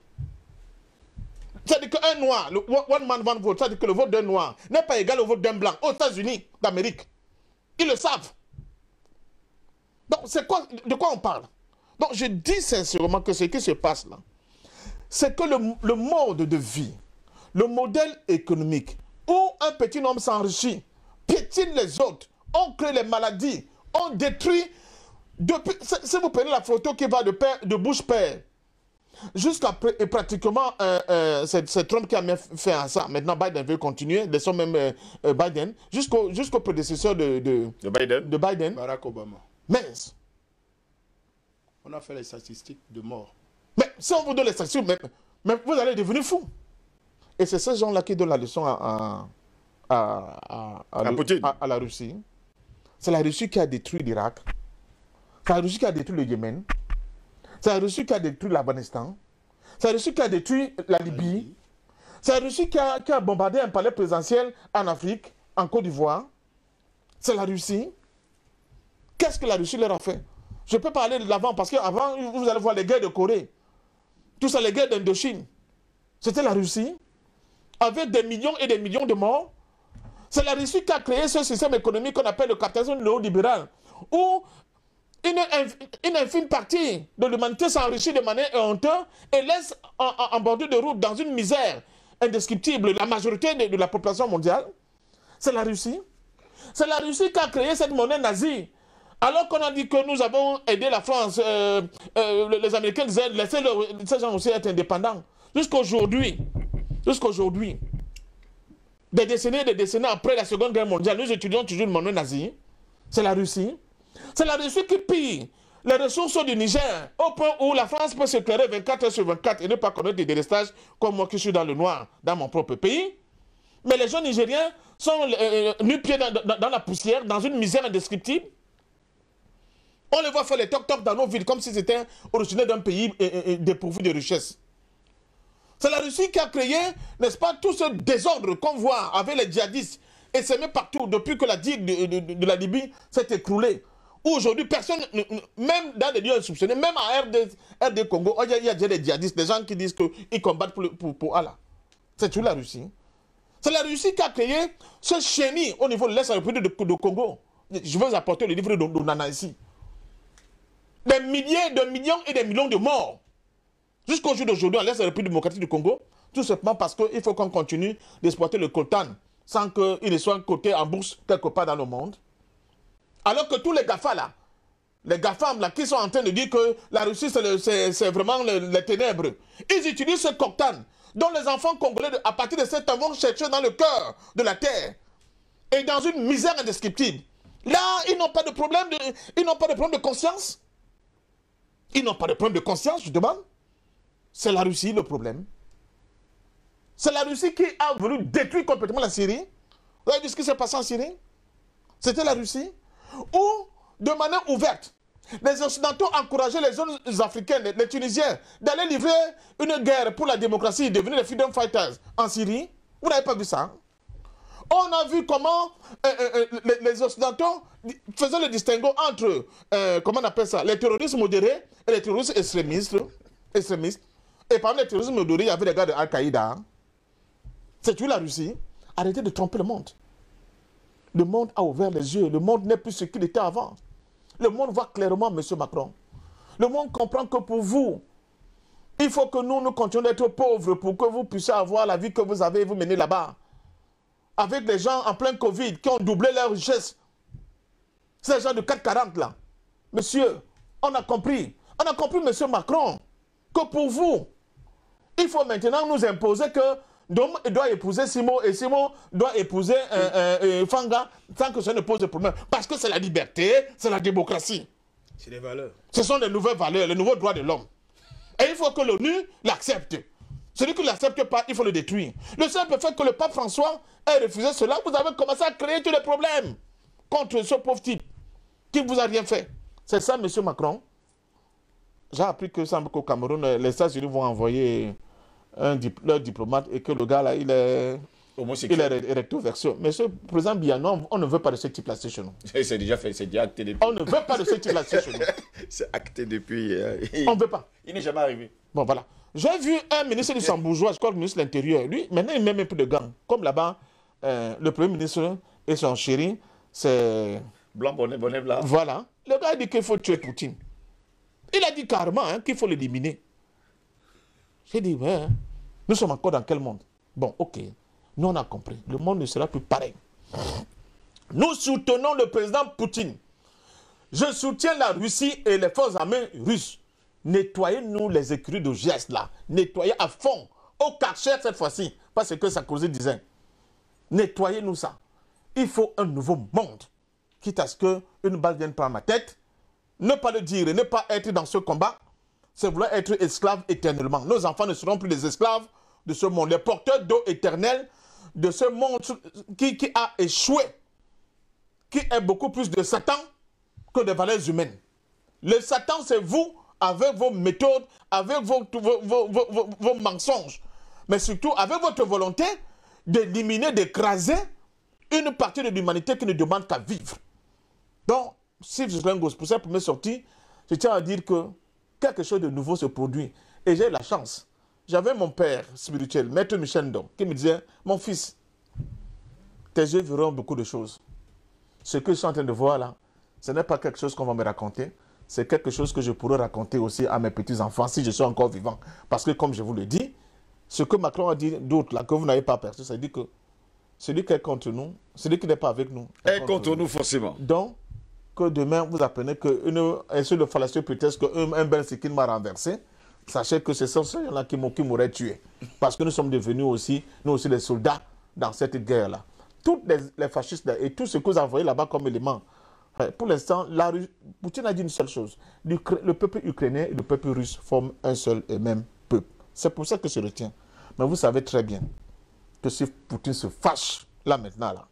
C'est-à-dire qu'un noir, le one man, one vote, c'est-à-dire que le vote d'un noir n'est pas égal au vote d'un blanc aux États-Unis d'Amérique. Ils le savent. Donc, de quoi on parle? Donc, je dis sincèrement que ce qui se passe là, c'est que le mode de vie, le modèle économique, où un petit homme s'enrichit, piétine les autres, on crée les maladies, on détruit, depuis, si vous prenez la photo qui va de Bush-père, jusqu'à pratiquement, c'est Trump qui a fait ça. Maintenant, Biden veut continuer, laissons même Biden, jusqu'au prédécesseur de Biden. Barack Obama. Mais On a fait les statistiques de mort. Mais si on vous donne les statistiques, mais vous allez devenir fou. Et c'est ces gens-là qui donnent la leçon à la Russie. C'est la Russie qui a détruit l'Irak. C'est la Russie qui a détruit le Yémen. C'est la Russie qui a détruit l'Afghanistan. C'est la Russie qui a détruit la Libye. C'est la Russie qui a bombardé un palais présidentiel en Afrique, en Côte d'Ivoire. C'est la Russie. Qu'est-ce que la Russie leur a fait? Je peux parler de l'avant, parce qu'avant, vous allez voir les guerres de Corée. Tout ça, les guerres d'Indochine. C'était la Russie, avec des millions et des millions de morts. C'est la Russie qui a créé ce système économique qu'on appelle le capitalisme néolibéral, où une infime partie de l'humanité s'enrichit de manière honteuse et laisse en bordure de route, dans une misère indescriptible, la majorité de la population mondiale. C'est la Russie. C'est la Russie qui a créé cette monnaie nazie. Alors qu'on a dit que nous avons aidé la France, les Américains disaient laissez ces gens aussi être indépendants. Jusqu'aujourd'hui, des décennies après la Seconde Guerre mondiale, nous étudions toujours une monnaie nazie. C'est la Russie. C'est la Russie qui pille les ressources du Niger, au point où la France peut s'éclairer 24 heures sur 24 et ne pas connaître des délestages comme moi qui suis dans le noir, dans mon propre pays. Mais les gens nigériens sont nu-pieds dans la poussière, dans une misère indescriptible. On les voit faire les toc-toc dans nos villes comme si c'était originaire d'un pays dépourvu de richesses. C'est la Russie qui a créé, n'est-ce pas, tout ce désordre qu'on voit avec les djihadistes et c'est même partout depuis que la digue de la Libye s'est écroulée. Aujourd'hui, personne, même dans des lieux insoupçonnés, même à RD Congo, il y a des djihadistes, des gens qui disent qu'ils combattent pour Allah. C'est tout la Russie. C'est la Russie qui a créé ce chenille au niveau de l'Est de la République de Congo. Je vais vous apporter le livre d'Onana ici. Des milliers de millions et des millions de morts. Jusqu'au jour d'aujourd'hui, en l'Est de la République démocratique du Congo, tout simplement parce qu'il faut qu'on continue d'exploiter le coltan sans qu'il soit coté en bourse quelque part dans le monde. Alors que tous les GAFA là, les GAFAM là, qui sont en train de dire que la Russie c'est vraiment les ténèbres, ils utilisent ce coltan dont les enfants congolais, à partir de 7 ans, vont chercher dans le cœur de la terre et dans une misère indescriptible. Là, ils n'ont pas de problème de conscience. Ils n'ont pas de problème de conscience, je demande. C'est la Russie le problème. C'est la Russie qui a voulu détruire complètement la Syrie. Vous avez vu ce qui s'est passé en Syrie? C'était la Russie. Où, de manière ouverte, les Occidentaux encourageaient les jeunes Africains, les Tunisiens, d'aller livrer une guerre pour la démocratie, devenir les freedom fighters en Syrie. Vous n'avez pas vu ça? On a vu comment les Occidentaux faisaient le distinguo entre, comment on appelle ça, les terroristes modérés et les terroristes extrémistes. Et parmi les terroristes modérés, il y avait les gars de Al-Qaïda. C'est tout la Russie. Arrêtez de tromper le monde. Le monde a ouvert les yeux. Le monde n'est plus ce qu'il était avant. Le monde voit clairement, M. Macron. Le monde comprend que pour vous, il faut que nous continuions d'être pauvres pour que vous puissiez avoir la vie que vous avez et vous mener là-bas. Avec des gens en plein Covid qui ont doublé leur richesse. Ces gens de 440 là. Monsieur, on a compris. On a compris, M. Macron, que pour vous, il faut maintenant nous imposer que Donc, il doit épouser Simon et Simon doit épouser Fanga sans que ça ne pose de problème. Parce que c'est la liberté, c'est la démocratie. C'est des valeurs. Ce sont les nouvelles valeurs, les nouveaux droits de l'homme. Et il faut que l'ONU l'accepte. Celui qui ne l'accepte pas, il faut le détruire. Le simple fait que le pape François ait refusé cela, vous avez commencé à créer tous les problèmes contre ce pauvre type qui ne vous a rien fait. C'est ça, M. Macron. J'ai appris que ça, qu'au Cameroun, les États-Unis vont envoyer leur diplomate et que le gars là, il est recto verso. Mais ce président Bianon, on ne veut pas de ce type-là chez nous. C'est déjà fait, c'est déjà acté depuis. On ne veut pas de ce type-là chez nous. C'est acté depuis. On ne veut pas. Il n'est jamais arrivé. Bon, voilà. J'ai vu un ministre du Luxembourgeois, je crois le ministre de l'Intérieur. Lui, maintenant, il met un peu de gants. Comme là-bas, le Premier ministre et son chéri, c'est... Blanc, bonnet, bonnet, blanc. Voilà. Le gars a dit qu'il faut tuer Poutine. Il a dit carrément qu'il faut l'éliminer. J'ai dit, ouais, nous sommes encore dans quel monde? Bon, ok. Nous, on a compris. Le monde ne sera plus pareil. Nous soutenons le président Poutine. Je soutiens la Russie et les forces armées russes. Nettoyez-nous les écuries de gestes là. Nettoyez à fond. Au Karcher cette fois-ci. Parce que ça causait disait. Nettoyez-nous ça. Il faut un nouveau monde. Quitte à ce qu'une balle vienne par ma tête. Ne pas le dire et ne pas être dans ce combat, c'est vouloir être esclave éternellement. Nos enfants ne seront plus des esclaves de ce monde. Les porteurs d'eau éternelle de ce monde qui a échoué. Qui est beaucoup plus de Satan que de valeurs humaines. Le Satan, c'est vous avec vos méthodes, avec vos mensonges. Mais surtout avec votre volonté d'éliminer, d'écraser une partie de l'humanité qui ne demande qu'à vivre. Donc, si je suis pour cette première sortie, je tiens à dire que quelque chose de nouveau se produit. Et j'ai la chance. J'avais mon père spirituel, Maître Michel Ndong, qui me disait, mon fils, tes yeux verront beaucoup de choses. Ce que je suis en train de voir là, ce n'est pas quelque chose qu'on va me raconter. C'est quelque chose que je pourrais raconter aussi à mes petits-enfants si je suis encore vivant. Parce que comme je vous le dis, ce que Macron a dit d'autres là, que vous n'avez pas perçu, c'est-à-dire que celui qui est contre nous, celui qui n'est pas avec nous, est contre nous forcément. Donc, que demain vous apprenez que sur le fallacieux prétexte qu'un Ben Sikin m'a renversé, sachez que ce sont ceux-là qui m'auraient tué. Parce que nous sommes devenus aussi, nous aussi, des soldats dans cette guerre-là. Tous les fascistes là, et tout ce que vous envoyez là-bas comme élément, pour l'instant, Poutine a dit une seule chose. Le peuple ukrainien et le peuple russe forment un seul et même peuple. C'est pour ça que je retiens. Mais vous savez très bien que si Poutine se fâche, là maintenant, là,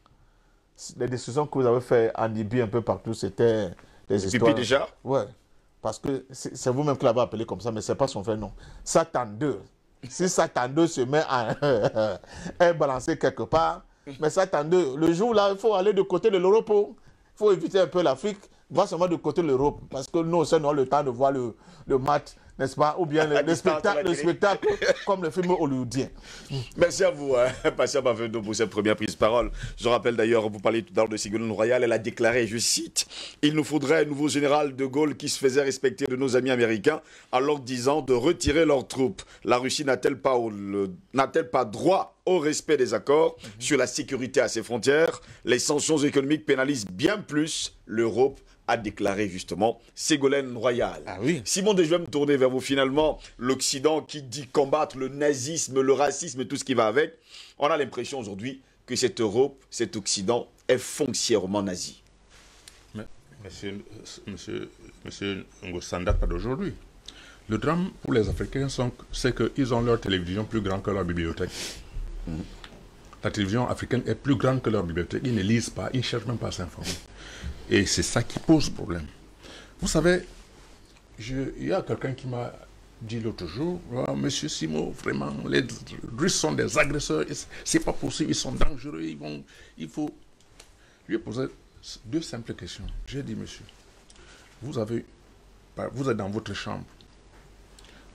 les décisions que vous avez faites en Libye un peu partout, c'était des histoires... Pipi déjà? Ouais. Parce que c'est vous-même qui l'avez appelé comme ça, mais ce n'est pas son vrai nom. Satan 2. Si Satan 2 se met à balancer quelque part, mais Satan 2, le jour là, il faut aller de côté de l'Europe. Il faut éviter un peu l'Afrique, voir seulement de côté de l'Europe. Parce que nous aussi, nous avons le temps de voir le match, n'est-ce pas? Ou bien le spectacle comme le film hollywoodien. Merci à vous, Patient Bavendo, pour cette première prise de parole. Je rappelle d'ailleurs, vous parlez tout à l'heure de Ségolène Royal, elle a déclaré, je cite, « Il nous faudrait un nouveau général de Gaulle qui se faisait respecter de nos amis américains en leur disant de retirer leurs troupes. La Russie n'a-t-elle pas droit au respect des accords sur la sécurité à ses frontières? Les sanctions économiques pénalisent bien plus l'Europe, a déclaré justement Ségolène Royal. Ah oui. Simon, je vais me tourner vers vous. Finalement, l'Occident qui dit combattre le nazisme, le racisme, tout ce qui va avec, on a l'impression aujourd'hui que cette Europe, cet Occident est foncièrement nazi. Mais, monsieur Ngo, ça ne date pas d'aujourd'hui. Le drame pour les Africains, c'est qu'ils ont leur télévision plus grande que leur bibliothèque. La télévision africaine est plus grande que leur bibliothèque. Ils ne lisent pas, ils ne cherchent même pas à s'informer. Et c'est ça qui pose problème. Vous savez, il y a quelqu'un qui m'a dit l'autre jour, oh, Monsieur Simon, vraiment, les Russes sont des agresseurs, c'est pas possible, ils sont dangereux, il faut... lui poser deux simples questions. J'ai dit, monsieur, vous êtes dans votre chambre,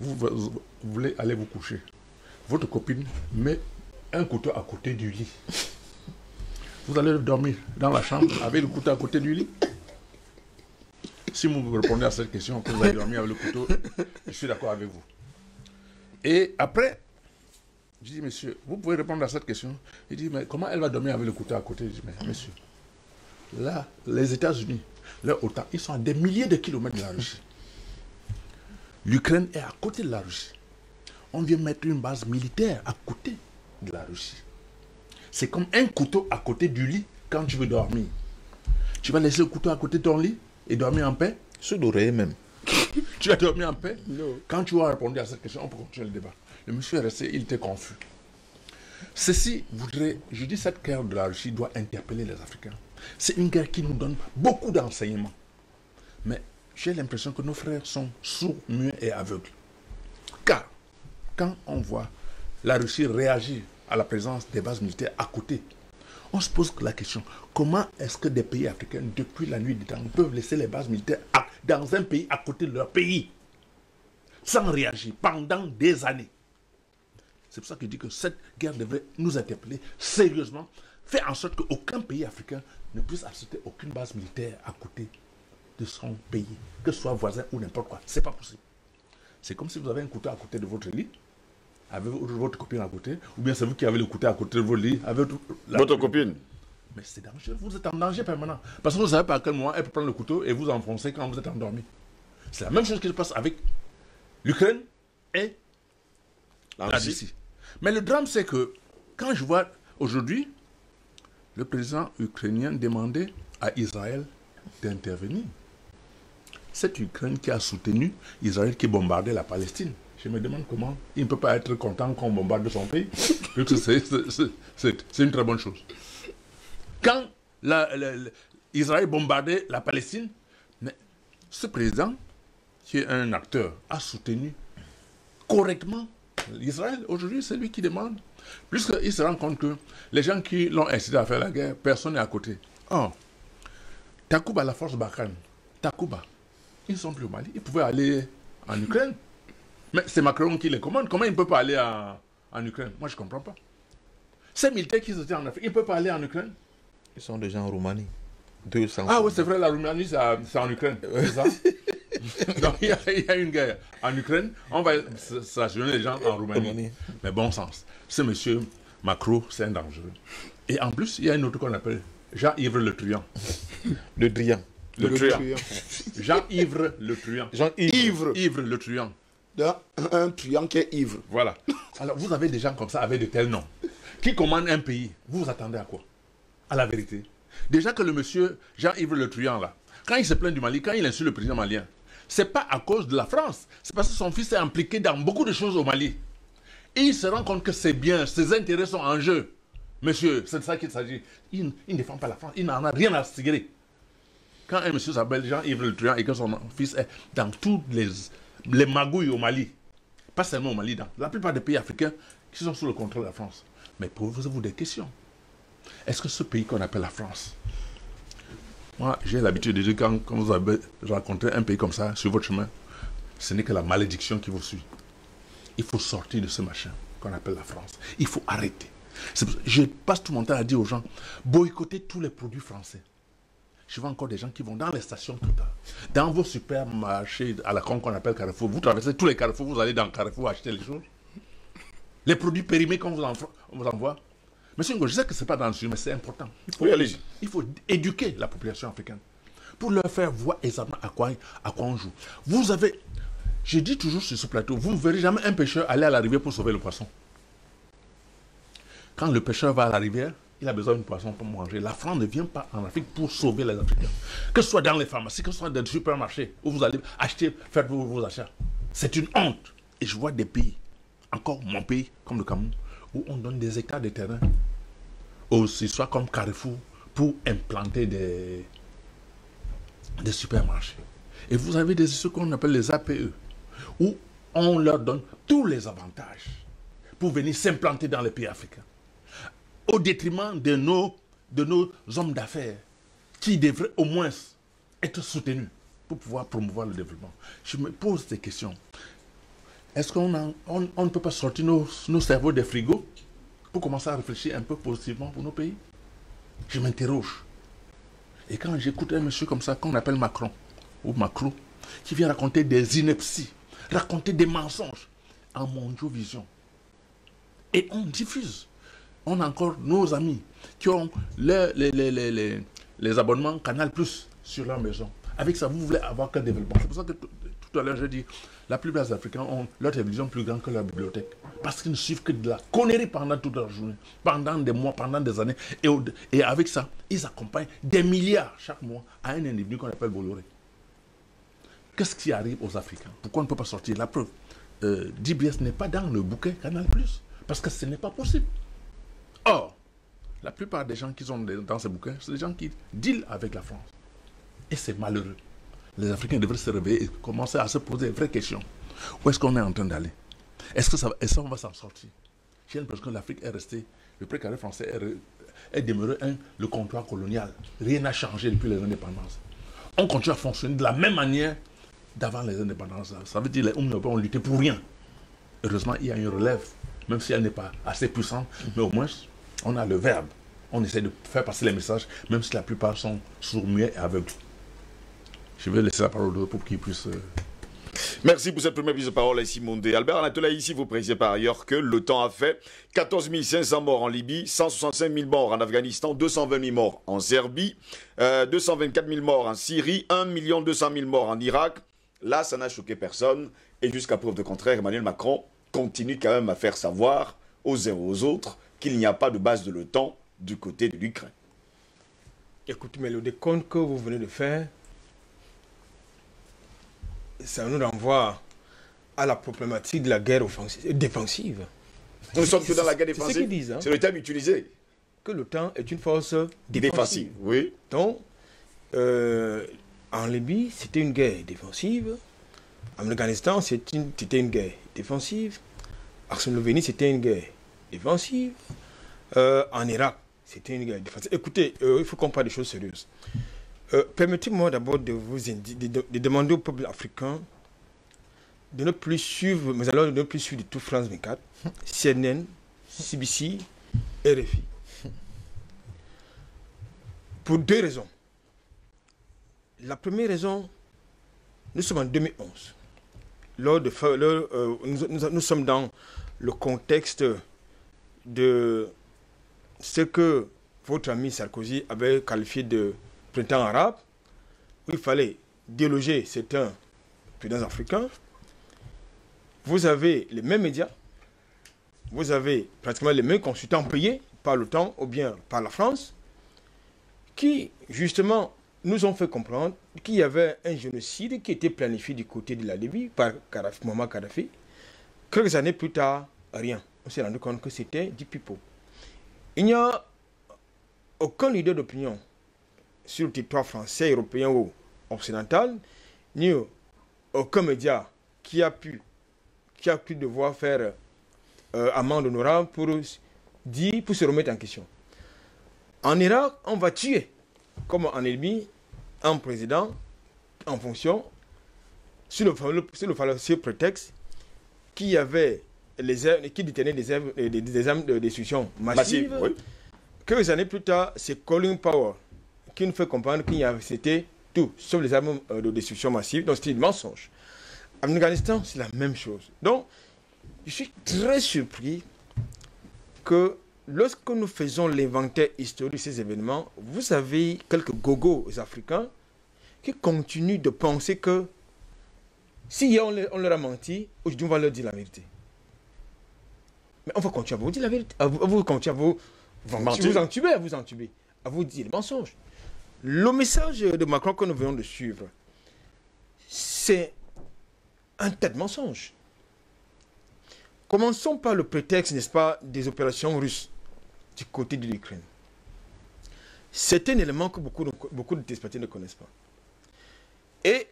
vous voulez aller vous coucher. Votre copine met un couteau à côté du lit. Vous allez dormir dans la chambre avec le couteau à côté du lit? Si vous répondez à cette question, que vous allez dormir avec le couteau, je suis d'accord avec vous. Et après, je dis, monsieur, vous pouvez répondre à cette question. Il dit, mais comment elle va dormir avec le couteau à côté? Je dis, mais monsieur, là, les États-Unis, leur OTAN, ils sont à des milliers de kilomètres de la Russie. L'Ukraine est à côté de la Russie. On vient mettre une base militaire à côté. de la Russie. C'est comme un couteau à côté du lit quand tu veux dormir. Tu vas laisser le couteau à côté de ton lit et dormir en paix? Sous l'oreiller même. Tu vas dormir en paix? Non. Quand tu as répondu à cette question, on peut continuer le débat. Le monsieur est resté, il était confus. Ceci voudrait, je dis, cette guerre de la Russie doit interpeller les Africains. C'est une guerre qui nous donne beaucoup d'enseignements. Mais j'ai l'impression que nos frères sont sourds, muets et aveugles. Car, quand on voit la Russie réagir à la présence des bases militaires à côté, on se pose la question, comment est-ce que des pays africains, depuis la nuit des temps, peuvent laisser les bases militaires dans un pays à côté de leur pays, sans réagir, pendant des années? C'est pour ça que je dis que cette guerre devrait nous interpeller sérieusement, faire en sorte qu'aucun pays africain ne puisse accepter aucune base militaire à côté de son pays, que ce soit voisin ou n'importe quoi. C'est pas possible. C'est comme si vous avez un couteau à côté de votre lit, avec votre copine à côté, ou bien c'est vous qui avez le couteau à côté de votre lit, avec Votre copine. Mais c'est dangereux, vous êtes en danger permanent. Parce que vous ne savez pas à quel moment elle peut prendre le couteau et vous enfoncer quand vous êtes endormi. C'est la même chose qui se passe avec l'Ukraine et la Russie. Mais le drame, c'est que quand je vois aujourd'hui le président ukrainien demander à Israël d'intervenir, cette Ukraine qui a soutenu Israël qui bombardait la Palestine, je me demande comment il ne peut pas être content qu'on bombarde son pays. C'est une très bonne chose. Quand Israël bombardait la Palestine, mais ce président, qui est un acteur, a soutenu correctement Israël. Aujourd'hui, c'est lui qui demande. Puisqu'il se rend compte que les gens qui l'ont incité à faire la guerre, personne n'est à côté. Oh, Takuba, la force Barkhane, Takuba, ils ne sont plus au Mali. Ils pouvaient aller en Ukraine. Mais c'est Macron qui les commande. Comment ils ne peuvent pas aller en Ukraine? Moi, je ne comprends pas. Ces militaires qui étaient en Afrique, ils ne peuvent pas aller en Ukraine? Ils sont déjà en Roumanie. 200. Ah oui, c'est vrai, la Roumanie, c'est en Ukraine. C'est ça? Donc, il y a une guerre en Ukraine. On va stationner les gens en Roumanie. Mais bon sens. Ce monsieur Macron, c'est un dangereux. Et en plus, il y a un autre qu'on appelle Jean-Yves Le Truand. Le Drian. Le Truand. Jean-Yves Le Truand. Jean-Yves. Yves Le Truand. Un truand qui est ivre. Voilà. Alors, vous avez des gens comme ça avec de tels noms qui commandent un pays. Vous vous attendez à quoi? À la vérité. Déjà que le monsieur Jean-Yves Le Truand, là, quand il se plaint du Mali, quand il insulte le président malien, c'est pas à cause de la France. C'est parce que son fils est impliqué dans beaucoup de choses au Mali. Et il se rend compte que c'est bien, ses intérêts sont en jeu. Monsieur, c'est de ça qu'il s'agit. Il ne défend pas la France, il n'en a rien à cirer. Quand un monsieur s'appelle Jean-Yves Le Truand et que son fils est dans tous les magouilles au Mali, pas seulement au Mali, dans la plupart des pays africains qui sont sous le contrôle de la France. Mais posez-vous des questions. Est-ce que ce pays qu'on appelle la France, moi j'ai l'habitude de dire quand vous avez rencontré un pays comme ça sur votre chemin, ce n'est que la malédiction qui vous suit. Il faut sortir de ce machin qu'on appelle la France. Il faut arrêter. Je passe tout mon temps à dire aux gens, boycottez tous les produits français. Je vois encore des gens qui vont dans les stations Total, dans vos supermarchés à la con qu'on appelle Carrefour. Vous traversez tous les Carrefours, vous allez dans Carrefour acheter les choses. Les produits périmés qu'on vous envoie. Monsieur Ngo, je sais que ce n'est pas dans le sujet, mais c'est important. Il faut éduquer la population africaine pour leur faire voir exactement à quoi on joue. Vous avez, je dis toujours sur ce plateau, vous ne verrez jamais un pêcheur aller à la rivière pour sauver le poisson. Quand le pêcheur va à la rivière, il a besoin de poisson pour manger. La France ne vient pas en Afrique pour sauver les Africains. Que ce soit dans les pharmacies, que ce soit dans les supermarchés, où vous allez acheter, faire vos achats. C'est une honte. Et je vois des pays, encore mon pays, comme le Cameroun, où on donne des hectares de terrain, aussi soit comme Carrefour, pour implanter des supermarchés. Et vous avez ce qu'on appelle les APE, où on leur donne tous les avantages pour venir s'implanter dans les pays africains, au détriment de nos hommes d'affaires, qui devraient au moins être soutenus pour pouvoir promouvoir le développement. Je me pose des questions. Est-ce qu'on ne peut pas sortir nos cerveaux des frigos pour commencer à réfléchir un peu positivement pour nos pays? Je m'interroge. Et quand j'écoute un monsieur comme ça, qu'on appelle Macron, ou Macron, qui vient raconter des inepties, raconter des mensonges en Mondiovision, et on diffuse. On a encore nos amis qui ont les abonnements Canal Plus sur leur maison. Avec ça, vous voulez avoir quel développement? C'est pour ça que tout tout à l'heure, j'ai dit, la plupart des Africains ont leur télévision plus grande que leur bibliothèque. Parce qu'ils ne suivent que de la connerie pendant toute la journée, pendant des mois, pendant des années. Et avec ça, ils accompagnent des milliards chaque mois à un individu qu'on appelle Bolloré. Qu'est-ce qui arrive aux Africains? Pourquoi on ne peut pas sortir la preuve? DBS n'est pas dans le bouquet Canal+, parce que ce n'est pas possible. Or, la plupart des gens qui sont dans ces bouquins, c'est des gens qui dealent avec la France. Et c'est malheureux. Les Africains devraient se réveiller et commencer à se poser des vraies questions. Où est-ce qu'on est en train d'aller? Est-ce qu'on va s'en sortir? J'ai l'impression que l'Afrique est restée, le précaré français est demeuré le comptoir colonial. Rien n'a changé depuis les indépendances. On continue à fonctionner de la même manière d'avant les indépendances. Ça veut dire que les hommes ont lutté pour rien. Heureusement, il y a une relève, même si elle n'est pas assez puissante, mais au moins, on a le verbe. On essaie de faire passer les messages, même si la plupart sont sourds-muets et aveugles. Je vais laisser la parole pour qu'ils puissent... Merci pour cette première prise de parole, Simon D. Albert Anatola, ici, vous précisez par ailleurs que l'OTAN a fait 14 500 morts en Libye, 165 000 morts en Afghanistan, 220 000 morts en Serbie, 224 000 morts en Syrie, 1 200 000 morts en Irak. Là, ça n'a choqué personne. Et jusqu'à preuve de contraire, Emmanuel Macron continue quand même à faire savoir aux uns et aux autres qu'il n'y a pas de base de l'OTAN du côté de l'Ukraine. Écoutez, mais le décompte que vous venez de faire, ça nous renvoie à la problématique de la guerre défensive. Nous sommes que dans la guerre défensive. C'est ce qu'ils disent. Hein, c'est le terme utilisé. Que l'OTAN est une force défensive. Oui. Donc, en Libye, c'était une guerre défensive. En Afghanistan, c'était une guerre défensive. En Slovénie, c'était une guerre défensive. En Irak, c'était une guerre défensive. Écoutez, il faut qu'on parle des choses sérieuses. Permettez-moi d'abord de demander au peuple africain de ne plus suivre, mais alors de ne plus suivre du tout France 24, CNN, CBC, RFI. Pour deux raisons. La première raison, nous sommes en 2011. Nous sommes dans le contexte de ce que votre ami Sarkozy avait qualifié de printemps arabe, où il fallait déloger certains présidents africains. Vous avez les mêmes médias, vous avez pratiquement les mêmes consultants payés par l'OTAN ou bien par la France, qui justement nous ont fait comprendre qu'il y avait un génocide qui était planifié du côté de la Libye par Muammar Kadhafi. Quelques années plus tard, rien. On s'est rendu compte que c'était du pipeau. Il n'y a aucun leader d'opinion sur le territoire français, européen ou occidental, ni aucun média qui a pu devoir faire amende honorable pour se remettre en question. En Irak, on va tuer, comme en Libye, un président en fonction, sur le fallacieux prétexte qui détenait des armes de destruction massive. Oui. Quelques années plus tard, c'est Colin Powell qui nous fait comprendre c'était tout, sauf les armes de destruction massive, donc c'était un mensonge. En Afghanistan, c'est la même chose. Donc, je suis très surpris que lorsque nous faisons l'inventaire historique de ces événements, vous avez quelques gogos africains qui continuent de penser que si on leur a menti, aujourd'hui on va leur dire la vérité. Mais on va continuer à vous dire la vérité, à vous continuer à vous entuber, à vous dire le mensonge. Le message de Macron que nous venons de suivre, c'est un tas de mensonges. Commençons par le prétexte, n'est-ce pas, des opérations russes du côté de l'Ukraine. C'est un élément que beaucoup de téléspectateurs ne connaissent pas. Et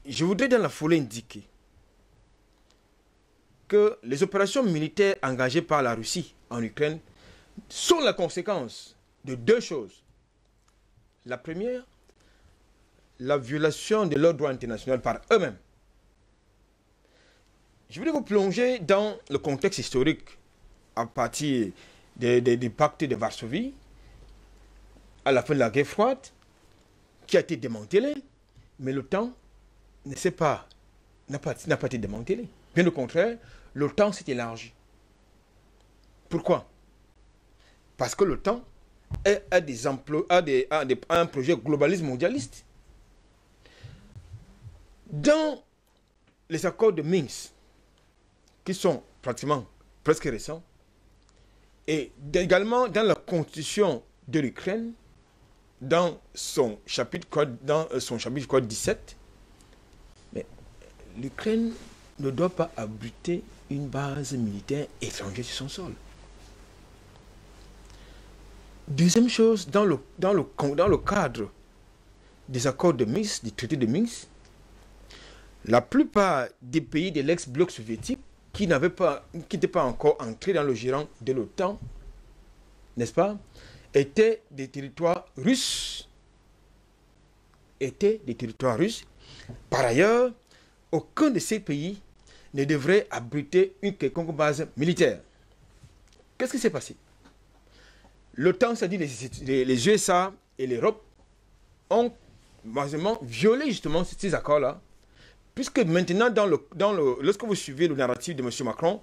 je voudrais dans la foulée indiquer que les opérations militaires engagées par la Russie en Ukraine sont la conséquence de deux choses. La première, la violation de leur droit international par eux-mêmes. Je voudrais vous plonger dans le contexte historique à partir du pacte de Varsovie, à la fin de la guerre froide, qui a été démantelé, mais l'OTAN n'a pas été démantelé. Bien au contraire, l'OTAN s'est élargie. Pourquoi? Parce que l'OTAN a un projet globaliste mondialiste. Dans les accords de Minsk, qui sont pratiquement presque récents, et également dans la constitution de l'Ukraine, dans son chapitre code 17, mais l'Ukraine ne doit pas abriter une base militaire étrangère sur son sol. Deuxième chose, dans le cadre des accords de Minsk, du traité de Minsk, la plupart des pays de l'ex-bloc soviétique qui n'étaient pas encore entrés dans le giron de l'OTAN, n'est-ce pas, étaient des territoires russes. Par ailleurs, aucun de ces pays ne devrait abriter une quelconque base militaire. Qu'est-ce qui s'est passé? L'OTAN, c'est-à-dire les USA et l'Europe, ont malheureusement violé justement ces accords-là, puisque maintenant, lorsque vous suivez le narratif de M. Macron,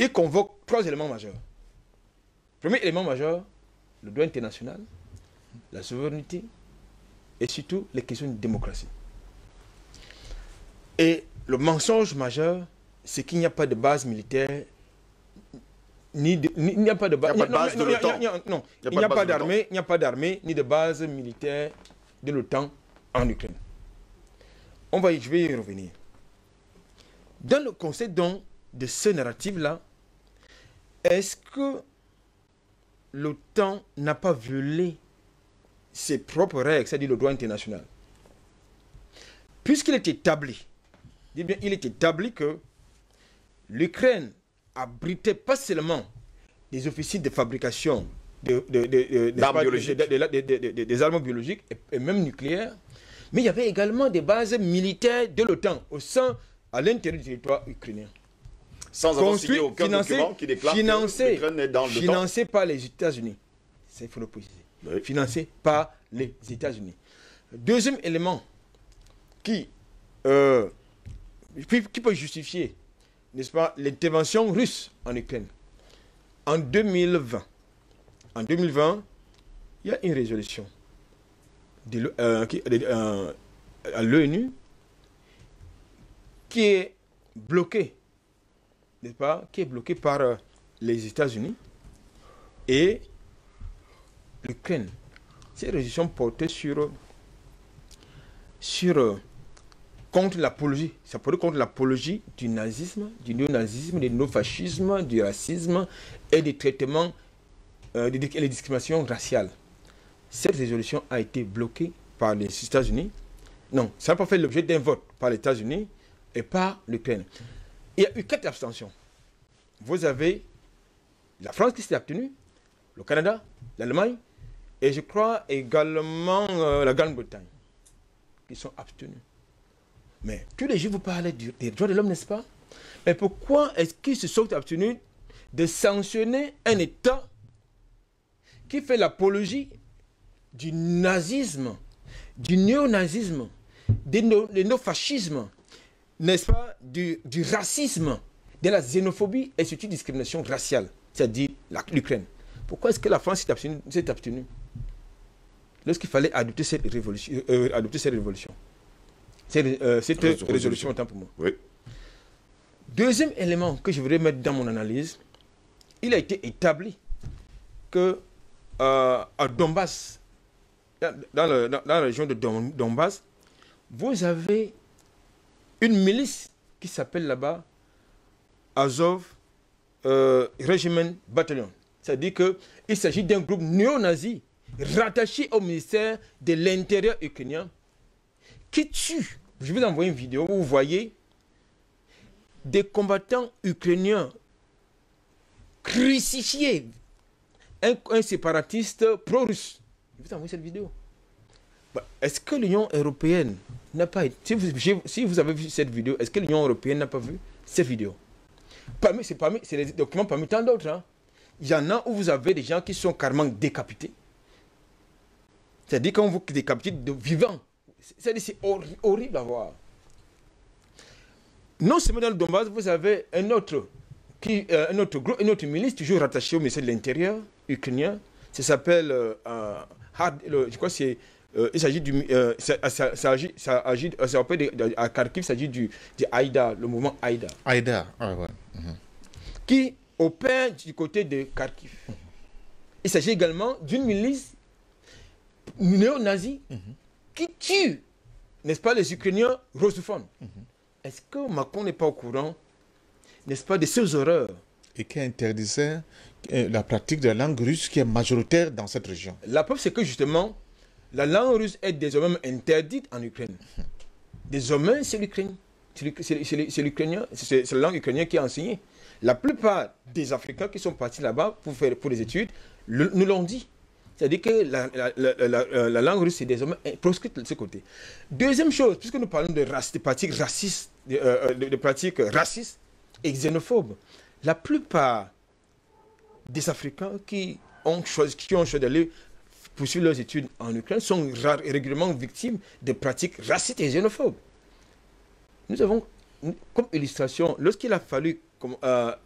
il convoque 3 éléments majeurs. Premier élément majeur, le droit international, la souveraineté et surtout les questions de démocratie. Et le mensonge majeur, c'est qu'il n'y a pas de base militaire, il n'y a pas de base de l'OTAN. Non, il n'y a pas d'armée ni de base militaire de l'OTAN en Ukraine. Je vais y revenir. Dans le concept donc de ce narratif-là, est-ce que l'OTAN n'a pas violé ses propres règles, c'est-à-dire le droit international? Puisqu'il est établi, il est établi que l'Ukraine abritait pas seulement des officines de fabrication des armes biologiques et même nucléaires, mais il y avait également des bases militaires de l'OTAN à l'intérieur du territoire ukrainien. Sans avoir signé aucun document qui déclare que l'Ukraine est dans l'OTAN. Financé par les États-Unis. Ça, il faut le préciser. Oui. Financé par les États-Unis. Deuxième élément qui peut justifier, n'est-ce pas, l'intervention russe en Ukraine. En 2020, il y a une résolution à l'ONU qui est bloquée, n'est-ce pas, qui est bloquée par les États-Unis et l'Ukraine. Cette résolution portait contre l'apologie. Ça portait contre l'apologie du nazisme, du néonazisme, du néofascisme, du racisme et des traitements et les discriminations raciales. Cette résolution a été bloquée par les États-Unis. Non, ça n'a pas fait l'objet d'un vote par les États-Unis et par l'Ukraine. Il y a eu 4 abstentions. Vous avez la France qui s'est abstenue, le Canada, l'Allemagne, et je crois également la Grande-Bretagne, qui sont abstenus. Mais tous les jours, vous parlez des droits de l'homme, n'est-ce pas? Mais pourquoi est-ce qu'ils se sont abstenus de sanctionner un État qui fait l'apologie du nazisme, du néonazisme, du néofascisme, n'est-ce pas, du racisme, de la xénophobie et surtout discrimination raciale, c'est-à-dire l'Ukraine? Pourquoi est-ce que la France s'est abstenue lorsqu'il fallait adopter cette résolution, autant pour moi? Oui. Deuxième élément que je voudrais mettre dans mon analyse, il a été établi que à Donbass, dans la région de Donbass, vous avez une milice qui s'appelle là-bas Azov Regiment Battalion. C'est-à-dire qu'il s'agit d'un groupe néo-nazi rattaché au ministère de l'Intérieur ukrainien qui tue. Je vais vous envoyer une vidéo où vous voyez des combattants ukrainiens crucifiés, un séparatiste pro-russe. Je vais vous envoyer cette vidéo. Est-ce que l'Union européenne n'a pas... Si vous avez vu cette vidéo, est-ce que l'Union européenne n'a pas vu cette vidéo? C'est des documents parmi tant d'autres. Hein. Il y en a où vous avez des gens qui sont carrément décapités. C'est-à-dire quand vous décapitez de vivants. C'est horrible à voir. Non seulement dans le Donbass, vous avez un autre groupe, une autre milice, toujours rattachée au ministère de l'Intérieur ukrainien. Ça s'appelle, je crois que c'est il s'agit du... à Kharkiv, il s'agit du Haïda, le mouvement Haïda. Haïda, ouais. Qui opère du côté de Kharkiv. Il s'agit également d'une milice néo-nazie qui tue, n'est-ce pas, les Ukrainiens russophones. Est-ce que Macron n'est pas au courant, n'est-ce pas, de ces horreurs? Et qui interdisait la pratique de la langue russe qui est majoritaire dans cette région. La preuve, c'est que justement, la langue russe est désormais interdite en Ukraine. Désormais, c'est l'Ukraine. C'est l'Ukrainien, c'est la langue ukrainienne qui est enseignée. La plupart des Africains qui sont partis là-bas pour les études nous l'ont dit. C'est-à-dire que la langue russe est désormais proscrite de ce côté. Deuxième chose, puisque nous parlons de pratiques racistes, de pratiques racistes et xénophobes, la plupart des Africains qui ont choisi d'aller poursuivre leurs études en Ukraine sont régulièrement victimes de pratiques racistes et xénophobes. Nous avons, comme illustration, lorsqu'il a fallu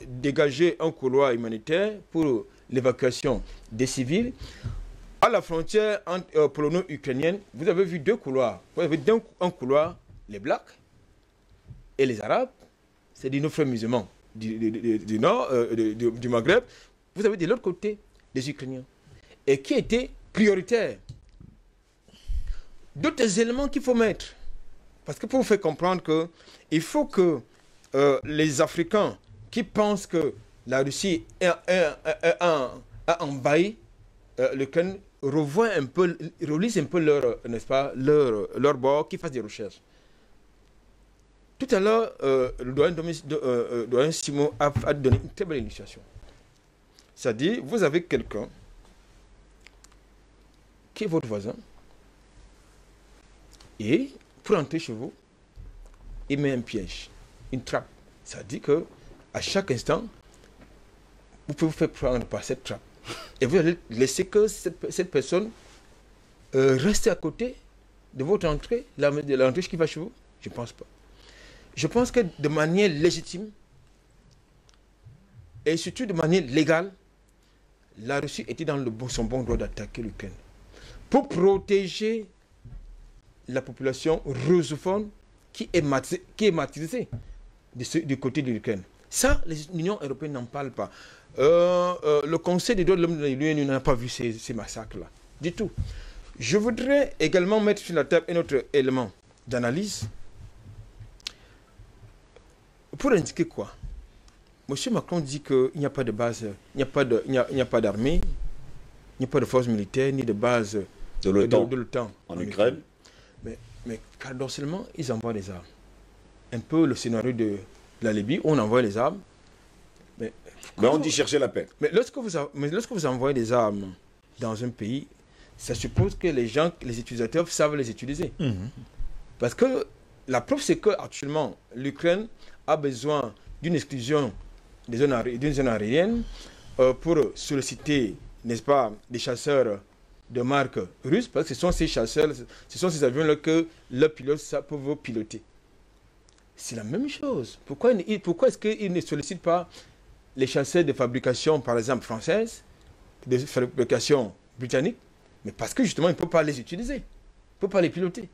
dégager un couloir humanitaire pour l'évacuation des civils, à la frontière polono-ukrainienne, vous avez vu deux couloirs. Vous avez un couloir, les Blacks et les Arabes, c'est-à-dire nos frères musulmans du nord, du Maghreb. Vous avez de l'autre côté les Ukrainiens. Et qui étaient prioritaires. D'autres éléments qu'il faut mettre. Parce que pour vous faire comprendre qu'il faut que les Africains qui pensent que la Russie a envahi l'Ukraine revoient un peu, relisent un peu leur bord, qui fassent des recherches. Tout à l'heure, le doyen Simon a donné une très belle illustration. C'est-à-dire, vous avez quelqu'un qui est votre voisin et pour entrer chez vous, il met un piège, une trappe. C'est-à-dire qu'à chaque instant, vous pouvez vous faire prendre par cette trappe. Et vous allez laisser que cette personne reste à côté de votre entrée, de l'entrée qui va chez vous? Je ne pense pas. Je pense que de manière légitime et surtout de manière légale, la Russie était dans son bon droit d'attaquer l'Ukraine pour protéger la population russophone qui est martyrisée du côté de l'Ukraine. Ça, l'Union européenne n'en parle pas. Le Conseil des droits de l'homme de l'UNU n'a pas vu ces massacres-là, du tout. Je voudrais également mettre sur la table un autre élément d'analyse pour indiquer quoi? M. Macron dit qu'il n'y a pas de base, il n'y a pas d'armée, il n'y a pas de force militaire, ni de base de l'OTAN en Ukraine. Mais paradoxalement, ils envoient des armes. Un peu le scénario de la Libye, où on envoie les armes. Mais on dit chercher la paix. Mais lorsque vous envoyez des armes dans un pays, ça suppose que les utilisateurs savent les utiliser. Parce que la preuve, c'est qu'actuellement, l'Ukraine a besoin d'une exclusion d'une zone aérienne pour solliciter, n'est-ce pas, des chasseurs de marque russe, parce que ce sont ces chasseurs, ce sont ces avions-là que leurs pilotes peuvent piloter. C'est la même chose. Pourquoi est-ce qu'ils ne sollicitent pas les chasseurs de fabrication, par exemple, française, de fabrication britannique? Mais parce que justement, ils ne peuvent pas les utiliser. Ils ne peuvent pas les piloter.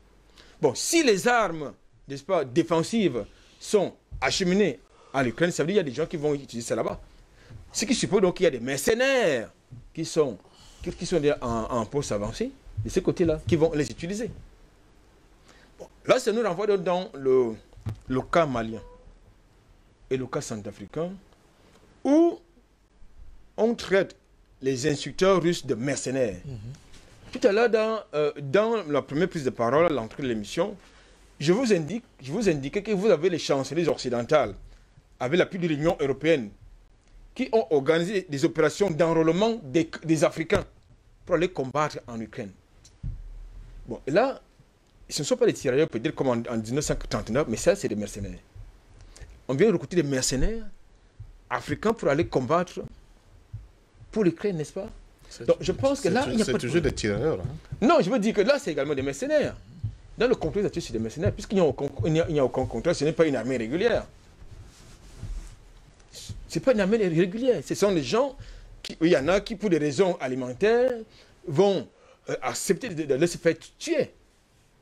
Bon, si les armes, n'est-ce pas, défensives sont acheminées à l'Ukraine, ça veut dire qu'il y a des gens qui vont utiliser ça là-bas. Ce qui suppose donc qu'il y a des mercenaires qui sont déjà en poste avancé, de ce côté-là, qui vont les utiliser. Bon, là, ça nous renvoie dans le cas malien et le cas centrafricain, où on traite les instructeurs russes de mercenaires. Tout à l'heure, dans la première prise de parole à l'entrée de l'émission, je vous indiquais que vous avez les chancelleries occidentales, avec l'appui de l'Union européenne, qui ont organisé des opérations d'enrôlement des Africains pour aller combattre en Ukraine. Bon, et là, ce ne sont pas des tirailleurs, peut-être comme en 1939, mais ça, c'est des mercenaires. On vient recruter des mercenaires africains pour aller combattre pour l'Ukraine, n'est-ce pas? Donc, je pense que là, il n'y a pas de... C'est toujours des tirailleurs. Hein? Non, je veux dire que là, c'est également des mercenaires. Dans le conflit actuel, c'est des mercenaires, puisqu'il n'y a aucun contrat, ce n'est pas une armée régulière. Ce n'est pas une armée régulière. Ce sont des gens, il y en a qui, pour des raisons alimentaires, vont accepter de se faire tuer.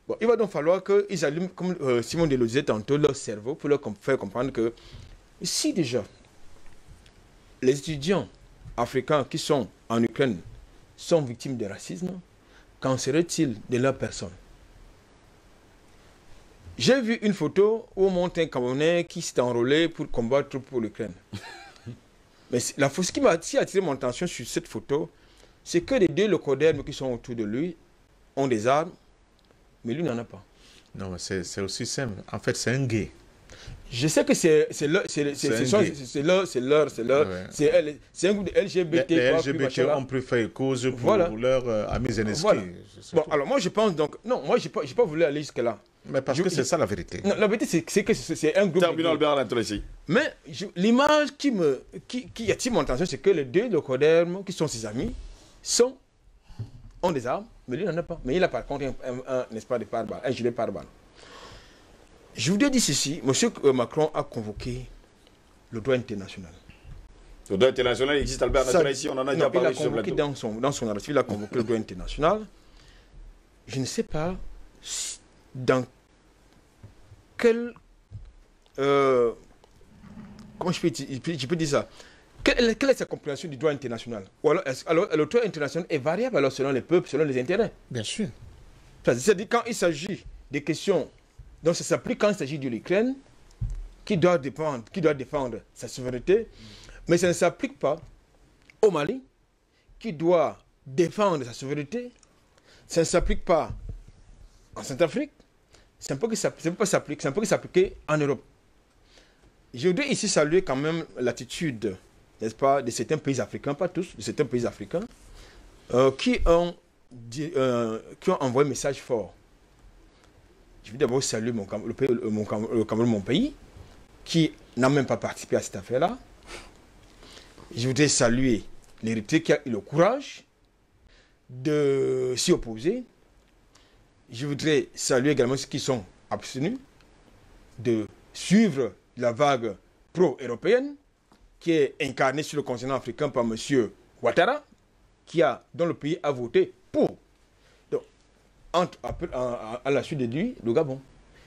Bon, il va donc falloir qu'ils allument, comme Simon Dello disait tantôt, leur cerveau pour leur faire comprendre que si déjà les étudiants africains qui sont en Ukraine sont victimes de racisme, qu'en serait-il de leur personne? J'ai vu une photo où on montre un Camerounais qui s'est enrôlé pour combattre pour l'Ukraine. Mais ce qui m'a attiré mon attention sur cette photo, c'est que les deux locodermes qui sont autour de lui ont des armes, mais lui n'en a pas. Non, mais c'est aussi simple. En fait, c'est un gay. Je sais que c'est un groupe de LGBT. Les LGBT ont pris fait cause pour leur ami Zelensky. Voilà. Bon, alors moi je pense donc... Non, moi je n'ai pas voulu aller jusque-là. Mais parce que c'est ça la vérité. Non, la vérité c'est que c'est un groupe... Terminons Albert Lantolesi. Mais l'image qui attire mon attention, c'est que les deux locodermes, qui sont ses amis, ont des armes, mais lui n'en a pas. Mais il a par contre n'est-ce pas, un gilet pare-balles. Je voudrais dire ceci, M. Macron a convoqué le droit international. Le droit international existe, Albert Lantolesi, on en a déjà parlé sur le plateau. Dans son narratif, il a convoqué le droit international. Je ne sais pas dans quel... comment je peux dire ça? Quelle est sa compréhension du droit international? Ou alors le droit international est variable alors selon les peuples, selon les intérêts. Bien sûr. C'est-à-dire quand il s'agit des questions... Donc ça s'applique quand il s'agit de l'Ukraine, qui doit défendre sa souveraineté, mais ça ne s'applique pas au Mali, qui doit défendre sa souveraineté. Ça ne s'applique pas en Centrafrique. C'est un peu que ça peut s'appliquer en Europe. Je voudrais ici saluer quand même l'attitude, n'est-ce pas, de certains pays africains, pas tous, de certains pays africains, qui ont envoyé un message fort. Je veux d'abord saluer le Cameroun, mon pays, qui n'a même pas participé à cette affaire-là. Je voudrais saluer l'Érythrée qui a eu le courage de s'y opposer. Je voudrais saluer également ceux qui sont abstenus de suivre la vague pro-européenne qui est incarnée sur le continent africain par M. Ouattara, dont le pays a voté pour. À la suite de lui, le Gabon.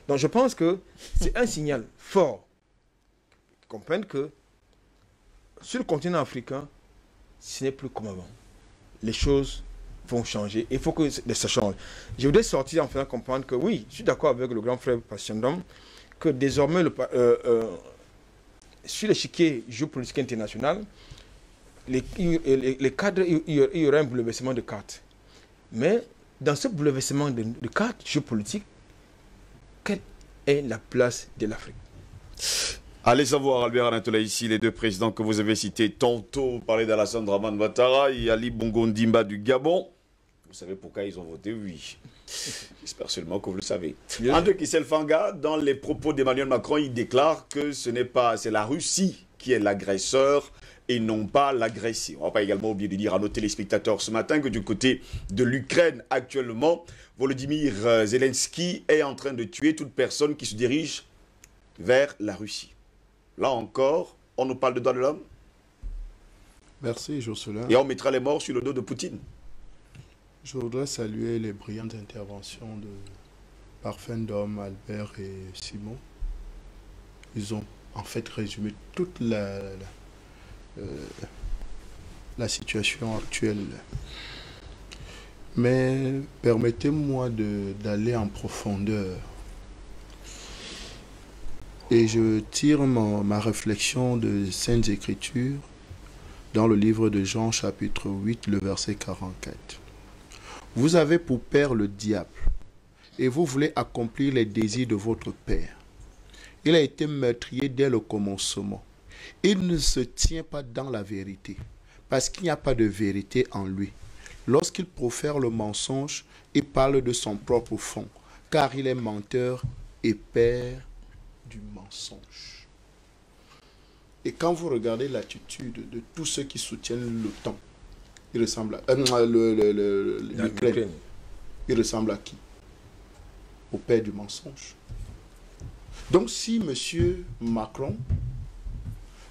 Donc je pense que c'est un signal fort. Comprendre que sur le continent africain, ce n'est plus comme avant. Les choses vont changer. Il faut que ça change. Je voudrais sortir en faisant comprendre que oui, je suis d'accord avec le grand frère Passion, que désormais, sur l'échiquier géopolitique international, les cadres, il y aura un bouleversement de cartes. Mais dans ce bouleversement de cartes géopolitiques, quelle est la place de l'Afrique? Allez savoir, Albert Anatola, ici, les deux présidents que vous avez cités tantôt, parler d'Alassane Dramane Ouattara et Ali Bongo Ndimba du Gabon. Vous savez pourquoi ils ont voté oui. J'espère seulement que vous le savez. André Kissel Fanga, dans les propos d'Emmanuel Macron, il déclare que c'est la Russie qui est l'agresseur et non pas l'agressé. On ne va pas également oublier de dire à nos téléspectateurs ce matin que du côté de l'Ukraine actuellement, Volodymyr Zelensky est en train de tuer toute personne qui se dirige vers la Russie. Là encore, on nous parle de droits de l'homme. Merci Jocelyn. Et on mettra les morts sur le dos de Poutine. Je voudrais saluer les brillantes interventions de Parfendom, Albert et Simon. Ils ont en fait résumé toute la situation actuelle. Mais permettez-moi d'aller en profondeur. Et je tire ma réflexion de Saintes Écritures dans le livre de Jean chapitre 8, le verset 44. Vous avez pour père le diable, et vous voulez accomplir les désirs de votre père. Il a été meurtrier dès le commencement. Il ne se tient pas dans la vérité, parce qu'il n'y a pas de vérité en lui. Lorsqu'il profère le mensonge, il parle de son propre fond, car il est menteur et père du mensonge. Et quand vous regardez l'attitude de tous ceux qui soutiennent l'OTAN, il ressemble à l'Ukraine. Il ressemble à qui? Au père du mensonge. Donc si M. Macron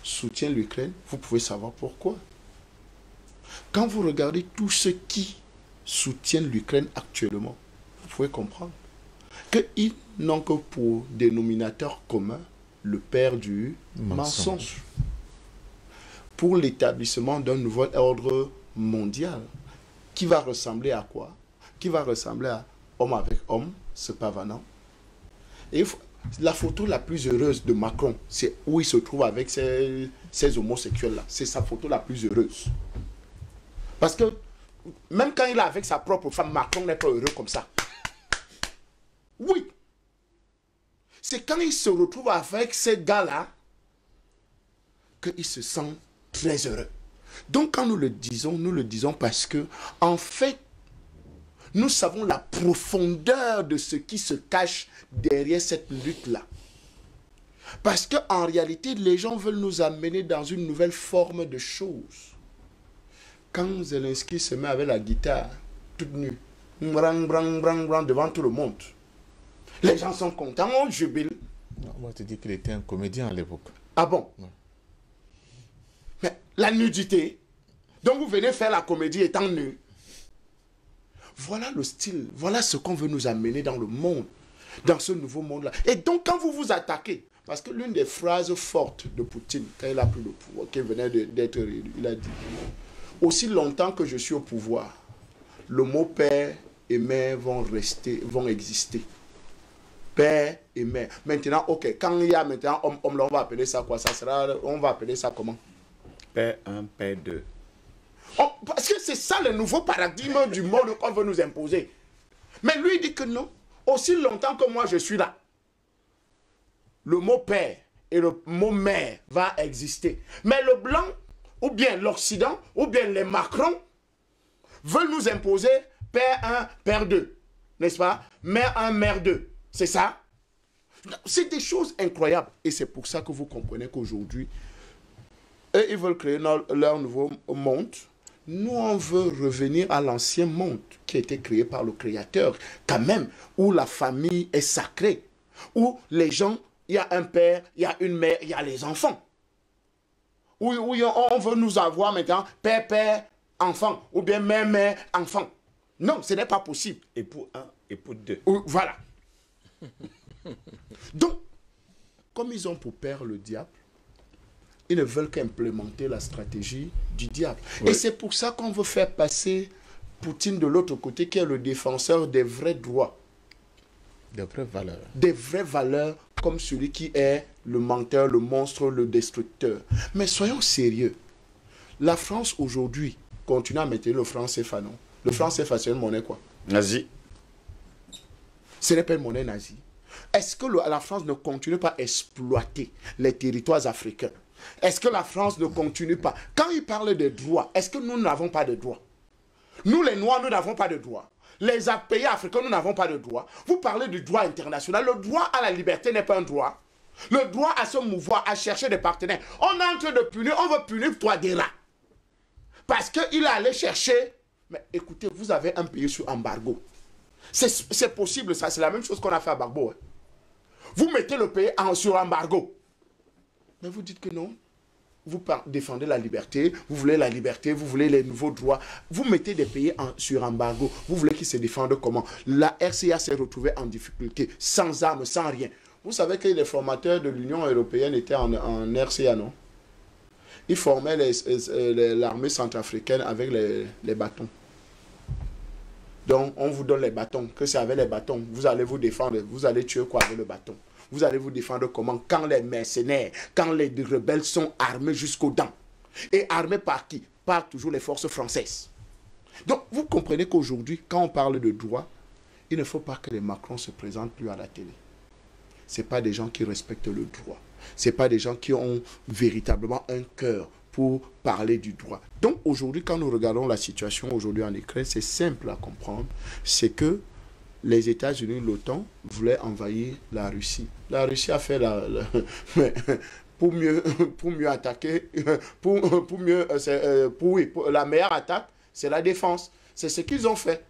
soutient l'Ukraine, vous pouvez savoir pourquoi. Quand vous regardez tous ceux qui soutiennent l'Ukraine actuellement, vous pouvez comprendre qu'ils n'ont que pour dénominateur commun le père du mensonge. Pour l'établissement d'un nouvel ordre mondial qui va ressembler à quoi? Qui va ressembler à homme avec homme se pavanant. Et la photo la plus heureuse de Macron, c'est où il se trouve avec ces homosexuels-là. C'est sa photo la plus heureuse. Parce que même quand il est avec sa propre femme, Macron n'est pas heureux comme ça. Oui. C'est quand il se retrouve avec ces gars-là qu'il se sent très heureux. Donc quand nous le disons parce que, en fait, nous savons la profondeur de ce qui se cache derrière cette lutte-là. Parce qu'en réalité, les gens veulent nous amener dans une nouvelle forme de choses. Quand Zelensky se met avec la guitare, toute nue, brang, brang, brang, brang, devant tout le monde, les gens sont contents, on jubile. Non, moi, je te dis qu'il était un comédien à l'époque. Ah bon? Ouais. Mais la nudité, donc vous venez faire la comédie étant nu. Voilà le style, voilà ce qu'on veut nous amener dans le monde, dans ce nouveau monde-là. Et donc, quand vous vous attaquez, parce que l'une des phrases fortes de Poutine, quand il a pris le pouvoir, qui venait d'être élu, il a dit, aussi longtemps que je suis au pouvoir, le mot père et mère vont exister. Père et mère. Maintenant, ok, quand il y a maintenant homme, là, on va appeler ça quoi? On va appeler ça comment? Père 1, Père 2. Oh, parce que c'est ça le nouveau paradigme du monde qu'on veut nous imposer. Mais lui il dit que non. Aussi longtemps que moi je suis là, le mot père et le mot mère va exister. Mais le blanc, ou bien l'Occident, ou bien les Macron, veulent nous imposer père 1, père 2. N'est-ce pas? Mère 1, mère 2. C'est ça? C'est des choses incroyables. Et c'est pour ça que vous comprenez qu'aujourd'hui, eux, ils veulent créer leur nouveau monde. Nous, on veut revenir à l'ancien monde qui a été créé par le Créateur, quand même, où la famille est sacrée, où les gens, il y a un père, il y a une mère, il y a les enfants. Où on veut nous avoir maintenant père, enfant, ou bien mère, enfant. Non, ce n'est pas possible. Époux 1, époux 2. Voilà. Donc, comme ils ont pour père le diable, ils ne veulent qu'implémenter la stratégie du diable. Oui. Et c'est pour ça qu'on veut faire passer Poutine de l'autre côté, qui est le défenseur des vrais droits. Des vraies valeurs. Des vraies valeurs, comme celui qui est le menteur, le monstre, le destructeur. Mais soyons sérieux. La France aujourd'hui continue à mettre le franc CFA, non? Le franc CFA, c'est une monnaie quoi? Nazi. Ce n'est pas une monnaie nazie. Est-ce que la France ne continue pas à exploiter les territoires africains? Est-ce que la France ne continue pas? Quand il parle de droits, est-ce que nous n'avons pas de droits? Nous, les Noirs, nous n'avons pas de droits. Les pays africains, nous n'avons pas de droits. Vous parlez du droit international. Le droit à la liberté n'est pas un droit. Le droit à se mouvoir, à chercher des partenaires. On est en train de punir, on veut punir Touadéra. Parce qu'il est allé chercher... Mais écoutez, vous avez un pays sur embargo. C'est possible, ça. C'est la même chose qu'on a fait à Gbagbo. Hein. Vous mettez le pays sur embargo. Mais vous dites que non. Vous défendez la liberté, vous voulez la liberté, vous voulez les nouveaux droits. Vous mettez des pays sur embargo. Vous voulez qu'ils se défendent comment? La RCA s'est retrouvée en difficulté, sans armes, sans rien. Vous savez que les formateurs de l'Union européenne étaient en RCA, non? Ils formaient l'armée centrafricaine avec les bâtons. Donc, on vous donne les bâtons. Que c'est avec les bâtons, vous allez vous défendre. Vous allez tuer quoi avec le bâton? Vous allez vous défendre comment? Quand les mercenaires, quand les rebelles sont armés jusqu'aux dents. Et armés par qui? Par toujours les forces françaises. Donc, vous comprenez qu'aujourd'hui, quand on parle de droit, il ne faut pas que les Macron se présentent plus à la télé. Ce n'est pas des gens qui respectent le droit. Ce n'est pas des gens qui ont véritablement un cœur pour parler du droit. Donc, aujourd'hui, quand nous regardons la situation aujourd'hui en Ukraine, c'est simple à comprendre. C'est que les États-Unis, l'OTAN, voulaient envahir la Russie. La Russie a fait mais pour mieux attaquer, la meilleure attaque, c'est la défense. C'est ce qu'ils ont fait.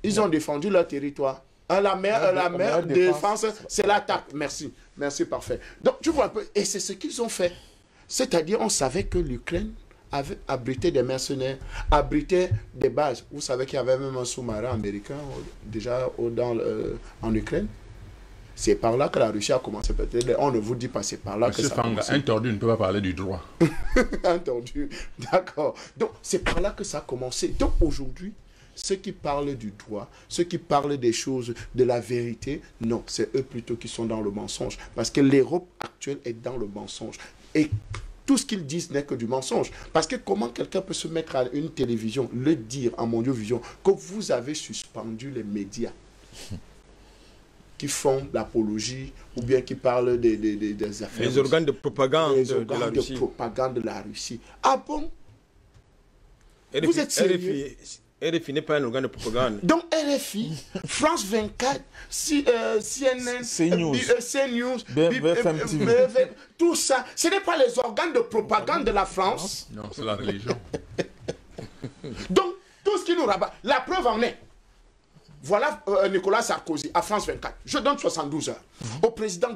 Ils ont défendu leur territoire. La meilleure défense, c'est l'attaque. Merci. Merci, parfait. Donc, tu vois un peu, et c'est ce qu'ils ont fait. C'est-à-dire, on savait que l'Ukraine abritait des mercenaires, abritait des bases. Vous savez qu'il y avait même un sous-marin américain déjà en Ukraine. C'est par là que la Russie a commencé. Peut-être, on ne vous dit pas, c'est par là que ça a commencé. Un tordu ne peut pas parler du droit. Un tordu, d'accord. Donc, c'est par là que ça a commencé. Donc, aujourd'hui, ceux qui parlent du droit, ceux qui parlent des choses, de la vérité, non, c'est eux plutôt qui sont dans le mensonge. Parce que l'Europe actuelle est dans le mensonge. Et tout ce qu'ils disent n'est que du mensonge. Parce que comment quelqu'un peut se mettre à une télévision, le dire en Mondiovision, que vous avez suspendu les médias qui font l'apologie ou bien qui parlent des affaires. Les organes de propagande de propagande de la Russie. Ah bon? Vous êtes sérieux? RFI n'est pas un organe de propagande. Donc RFI, France 24, CNN, CNews, BFM TV, tout ça, ce n'est pas les organes de propagande de la France. Non, c'est la religion. Donc, tout ce qui nous rabat, la preuve en est. Voilà Nicolas Sarkozy à France 24. Je donne 72 heures au président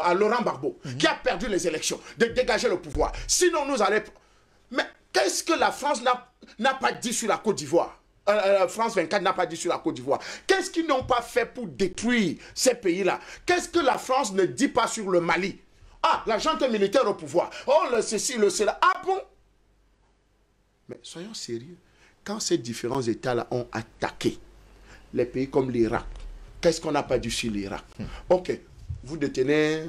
à Laurent Gbagbo, qui a perdu les élections, de dégager le pouvoir. Sinon, nous allons... Mais qu'est-ce que la France n'a pas dit sur la Côte d'Ivoire? France 24 n'a pas dit sur la Côte d'Ivoire. Qu'est-ce qu'ils n'ont pas fait pour détruire ces pays-là? Qu'est-ce que la France ne dit pas sur le Mali? Ah, la junte militaire au pouvoir. Oh, le ceci, le cela. Ah bon? Mais soyons sérieux. Quand ces différents États-là ont attaqué les pays comme l'Irak, qu'est-ce qu'on n'a pas dit sur l'Irak? Ok, vous détenez...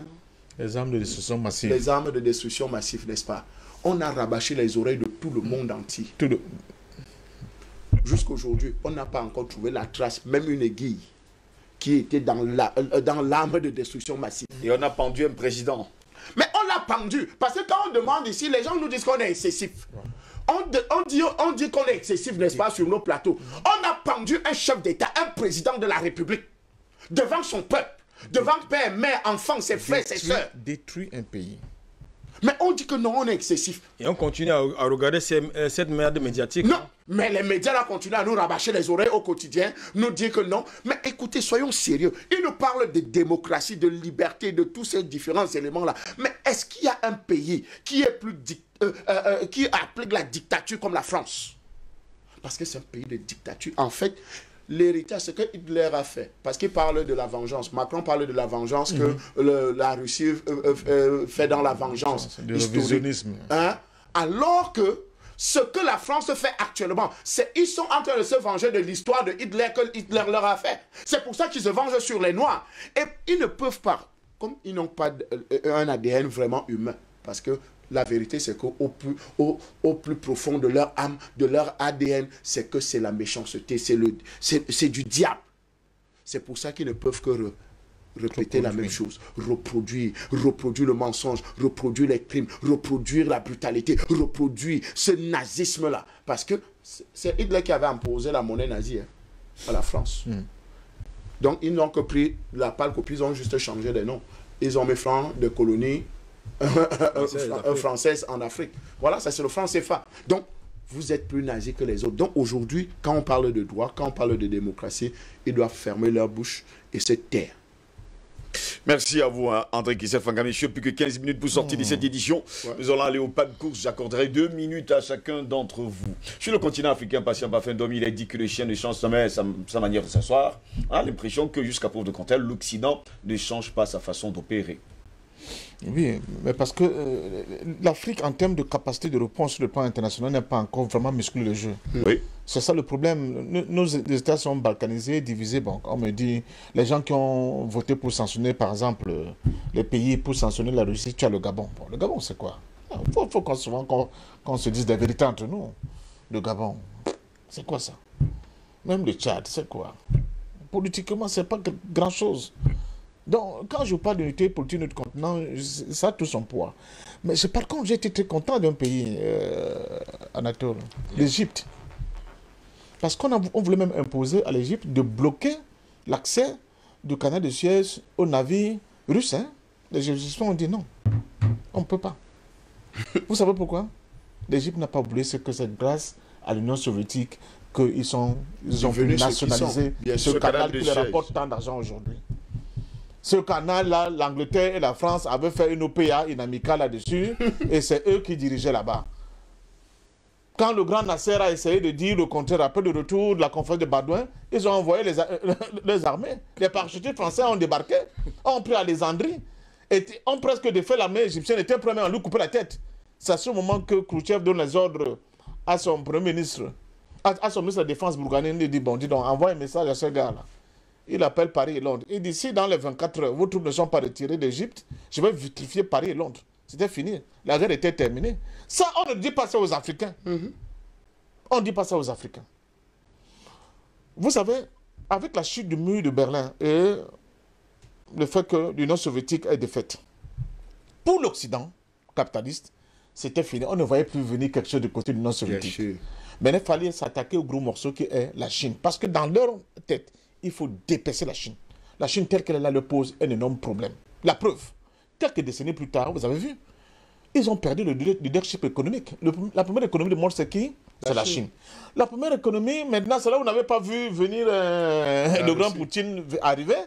les armes de destruction massive. Les armes de destruction massive, n'est-ce pas? On a rabâché les oreilles de tout le monde entier. Jusqu'aujourd'hui, on n'a pas encore trouvé la trace, même une aiguille, qui était dans l'arme de destruction massive. Et on a pendu un président. Mais on l'a pendu, parce que quand on demande ici, les gens nous disent qu'on est excessif. On dit qu'on est excessif, n'est-ce pas, sur nos plateaux. On a pendu un chef d'État, un président de la République, devant son peuple, devant père, mère, enfants, ses frères, ses soeurs. Détruit un pays. Mais on dit que non, on est excessif. Et on continue à regarder cette merde médiatique. Non, mais les médias là continuent à nous rabâcher les oreilles au quotidien, nous dire que non. Mais écoutez, soyons sérieux. Ils nous parlent de démocratie, de liberté, de tous ces différents éléments-là. Mais est-ce qu'il y a un pays qui est qui applique la dictature comme la France? Parce que c'est un pays de dictature. En fait, l'héritage, c'est ce que Hitler a fait. Parce qu'il parle de la vengeance. Macron parle de la vengeance que la Russie fait dans la vengeance. Du révisionnisme. Hein? Alors que ce que la France fait actuellement, c'est ils sont en train de se venger de l'histoire de Hitler que Hitler leur a fait. C'est pour ça qu'ils se vengent sur les Noirs. Et ils ne peuvent pas, comme ils n'ont pas un ADN vraiment humain. Parce que la vérité, c'est qu'au plus profond de leur âme, de leur ADN, c'est que c'est la méchanceté, c'est du diable. C'est pour ça qu'ils ne peuvent que répéter la même chose, reproduire le mensonge, reproduire les crimes, reproduire la brutalité, reproduire ce nazisme-là. Parce que c'est Hitler qui avait imposé la monnaie nazie à la France. Donc, ils n'ont que pris la pâle copie, ils ont juste changé les noms. Ils ont mis franc de colonie française en Afrique. Voilà, ça c'est le franc CFA. Donc, vous êtes plus nazis que les autres. Donc, aujourd'hui, quand on parle de droit, quand on parle de démocratie, ils doivent fermer leur bouche et se taire. Merci à vous, hein, André Kissef Fangamichio. Plus que 15 minutes pour sortir de cette édition. Ouais. Nous allons aller au pas de course. J'accorderai 2 minutes à chacun d'entre vous. Sur le continent africain, patient Bafin Domi, il a dit que le chien ne change jamais sa manière de s'asseoir. On a l'impression que jusqu'à preuve de contraire, l'Occident ne change pas sa façon d'opérer. Oui, mais parce que l'Afrique, en termes de capacité de réponse sur le plan international, n'a pas encore vraiment musclé le jeu. Oui. C'est ça le problème. Nos États sont balkanisés, divisés. Bon, on me dit, les gens qui ont voté pour sanctionner, par exemple, les pays pour sanctionner la Russie, tu as le Gabon. Bon, le Gabon, c'est quoi? Il faut qu'on se dise des vérités entre nous. Le Gabon, c'est quoi ça? Même le Tchad, c'est quoi? Politiquement, c'est pas grand-chose. Donc, quand je parle d'unité politique de notre continent, ça a tout son poids. Mais par contre, j'ai été très content d'un pays, Anatole, l'Égypte. Parce qu'on voulait même imposer à l'Égypte de bloquer l'accès du canal de Suez aux navires russes. Hein. Les Égyptiens ont dit non, on ne peut pas. Vous savez pourquoi? L'Égypte n'a pas oublié ce que c'est grâce à l'Union soviétique qu'ils ont pu nationaliser ce canal qui leur rapporte tant d'argent aujourd'hui. Ce canal-là, l'Angleterre et la France avaient fait une OPA, une amicale là-dessus, et c'est eux qui dirigeaient là-bas. Quand le grand Nasser a essayé de dire le contraire après le retour de la conférence de Badouin, ils ont envoyé les armées. Les parachutistes français ont débarqué, ont pris Alexandrie, et ont presque défait l'armée égyptienne, était prêt à lui couper la tête. C'est à ce moment que Khrouchtchev donne les ordres à son premier ministre, à son ministre de la Défense bourguignon. Il dit, bon, dis donc, envoie un message à ce gars-là. Il appelle Paris et Londres. Il dit, si dans les 24 heures, vos troupes ne sont pas retirées d'Égypte, je vais vitrifier Paris et Londres. C'était fini. La guerre était terminée. Ça, on ne dit pas ça aux Africains. On ne dit pas ça aux Africains. Vous savez, avec la chute du mur de Berlin et le fait que l'Union soviétique est défaite, pour l'Occident capitaliste, c'était fini. On ne voyait plus venir quelque chose du côté de l'Union soviétique. Mais il fallait s'attaquer au gros morceau qui est la Chine. Parce que dans leur tête, il faut dépasser la Chine. La Chine telle qu'elle est là leur pose un énorme problème. La preuve, quelques décennies plus tard, vous avez vu, ils ont perdu le leadership économique. La première économie du monde, c'est qui? C'est la Chine. La première économie, maintenant, c'est là où vous n'avez pas vu venir le grand Poutine arriver.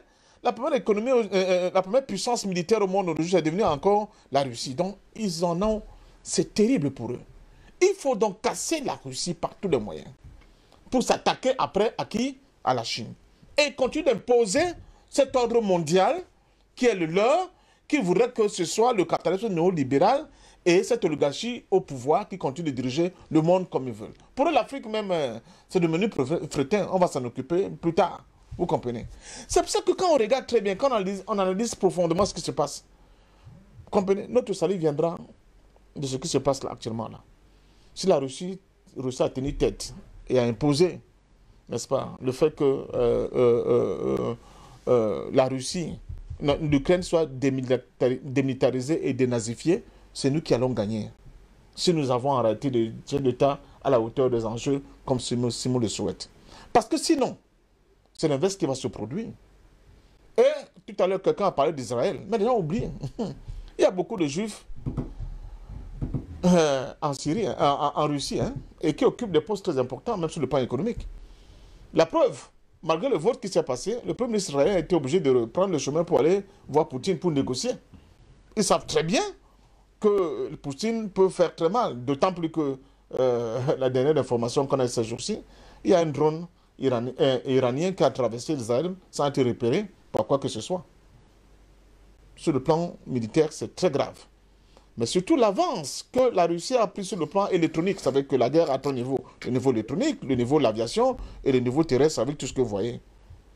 La première économie, la première puissance militaire au monde aujourd'hui, c'est devenu encore la Russie. Donc, ils en ont... C'est terrible pour eux. Il faut donc casser la Russie par tous les moyens. Pour s'attaquer après à qui? À la Chine. Et continuer d'imposer cet ordre mondial qui est le leur, qui voudrait que ce soit le capitalisme néolibéral et cette oligarchie au pouvoir qui continue de diriger le monde comme ils veulent. Pour eux, l'Afrique même, c'est devenu fretin. On va s'en occuper plus tard. Vous comprenez? C'est pour ça que quand on regarde très bien, quand on analyse profondément ce qui se passe, vous comprenez? Notre salut viendra de ce qui se passe là actuellement. Là. Si la Russie a tenu tête et a imposé, n'est-ce pas, le fait que la Russie, l'Ukraine soit démilitarisée et dénazifiée, c'est nous qui allons gagner. Si nous avons arrêté le chef d'État à la hauteur des enjeux, comme Simon le souhaite. Parce que sinon, c'est l'inverse qui va se produire. Et tout à l'heure, quelqu'un a parlé d'Israël, mais les gens ont oublié. Il y a beaucoup de Juifs en Syrie, en Russie, hein, et qui occupent des postes très importants, même sur le plan économique. La preuve, malgré le vote qui s'est passé, le premier ministre israélien a été obligé de prendre le chemin pour aller voir Poutine pour négocier. Ils savent très bien que Poutine peut faire très mal, d'autant plus que la dernière information qu'on a ces jours-ci, il y a un drone iranien qui a traversé Israël sans être repéré par quoi que ce soit. Sur le plan militaire, c'est très grave. Mais surtout l'avance que la Russie a pris sur le plan électronique. Vous savez que la guerre a trois niveaux. Le niveau électronique, le niveau de l'aviation et le niveau terrestre avec tout ce que vous voyez.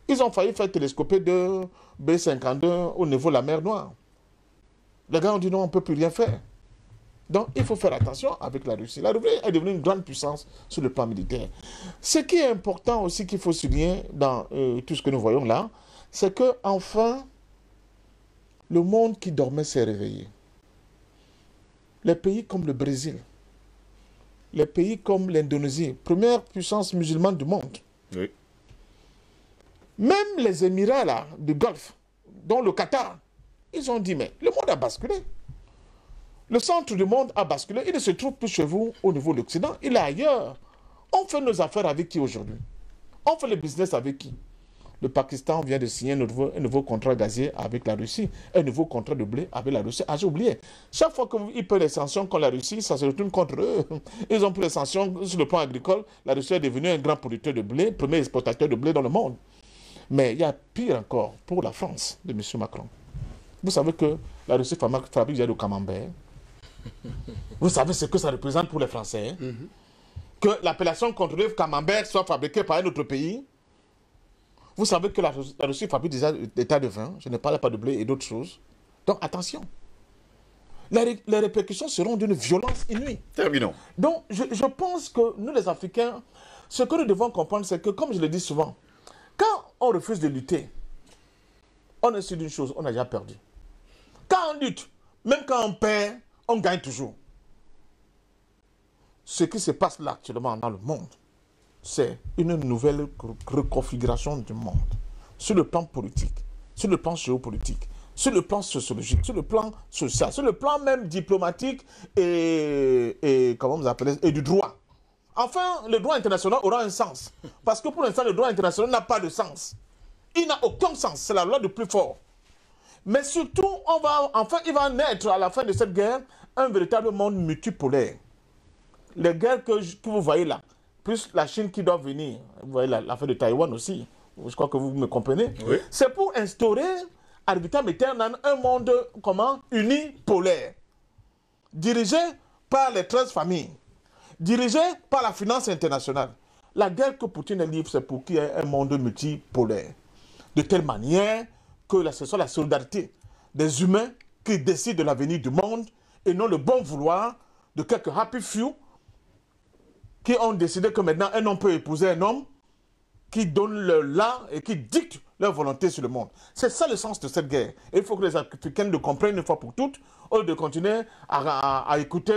Ils ont failli faire télescoper de B-52 au niveau de la mer Noire. Les gars ont dit non, on ne peut plus rien faire. Donc il faut faire attention avec la Russie. La Russie est devenue une grande puissance sur le plan militaire. Ce qui est important aussi qu'il faut souligner dans tout ce que nous voyons là, c'est que enfin, le monde qui dormait s'est réveillé. Les pays comme le Brésil, les pays comme l'Indonésie, première puissance musulmane du monde. Oui. Même les Émirats là, du Golfe, dont le Qatar, ils ont dit, mais le monde a basculé. Le centre du monde a basculé. Il ne se trouve plus chez vous au niveau de l'Occident, il est ailleurs. On fait nos affaires avec qui aujourd'hui? On fait le business avec qui? Le Pakistan vient de signer un nouveau contrat gazier avec la Russie, un nouveau contrat de blé avec la Russie. Ah, j'ai oublié. Chaque fois qu'ils prennent les sanctions contre la Russie, ça se retourne contre eux. Ils ont pris les sanctions sur le plan agricole. La Russie est devenue un grand producteur de blé, premier exportateur de blé dans le monde. Mais il y a pire encore pour la France de M. Macron. Vous savez que la Russie fabrique du camembert. Vous savez ce que ça représente pour les Français. Que l'appellation contrôlée camembert soit fabriquée par un autre pays. Vous savez que la Russie fabrique des tas de vin, je ne parle pas de blé et d'autres choses. Donc attention. Les répercussions seront d'une violence inouïe. Terminons. Donc je pense que nous les Africains, ce que nous devons comprendre, c'est que, comme je le dis souvent, quand on refuse de lutter, on est sûr d'une chose, on a déjà perdu. Quand on lutte, même quand on perd, on gagne toujours. Ce qui se passe là actuellement dans le monde, c'est une nouvelle reconfiguration du monde. Sur le plan politique, sur le plan géopolitique, sur le plan sociologique, sur le plan social, sur le plan même diplomatique et comment vous appelez, et du droit. Enfin, le droit international aura un sens. Parce que pour l'instant, le droit international n'a pas de sens. Il n'a aucun sens. C'est la loi du plus fort. Mais surtout, il va naître à la fin de cette guerre un véritable monde multipolaire. les guerres que vous voyez là, plus la Chine qui doit venir, vous voyez l'affaire de Taïwan aussi, je crois que vous me comprenez, Oui. c'est pour instaurer, ad vitam aeternam, un monde unipolaire, dirigé par les 13 familles, dirigé par la finance internationale. La guerre que Poutine livre, c'est pour qu'il y ait un monde multipolaire. De telle manière que ce soit la solidarité des humains qui décident de l'avenir du monde et non le bon vouloir de quelques happy few qui ont décidé que maintenant un homme peut épouser un homme, qui donnent le là et qui dictent leur volonté sur le monde. C'est ça le sens de cette guerre. Et il faut que les Africains le comprennent une fois pour toutes, au lieu de continuer à écouter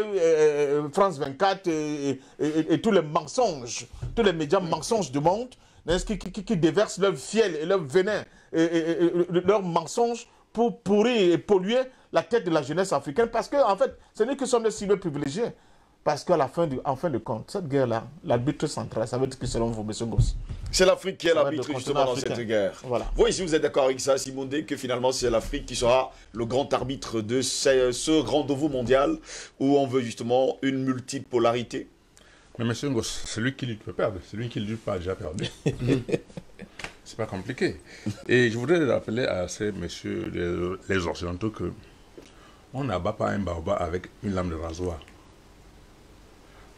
France 24 et tous les mensonges, tous les médias mensonges du monde, qui déversent leur fiel et leur venin et leurs mensonges pour pourrir et polluer la tête de la jeunesse africaine. Parce que, en fait, ce n'est que sommes des cibles privilégiés. Parce qu'à la fin de compte, cette guerre-là, l'arbitre central, ça veut dire que selon vous, M. Goss, c'est l'Afrique qui est l'arbitre justement dans cette guerre. Voilà. Vous, ici, vous êtes d'accord avec ça, Simon D, que finalement, c'est l'Afrique qui sera le grand arbitre de ce rendez-vous mondial où on veut justement une multipolarité? Mais monsieur Ngoss, celui qui lutte peut perdre. Celui qui ne lutte pas a déjà perdu. C'est pas compliqué. Et je voudrais rappeler à ces messieurs les Occidentaux que on n'abat pas un baobab avec une lame de rasoir.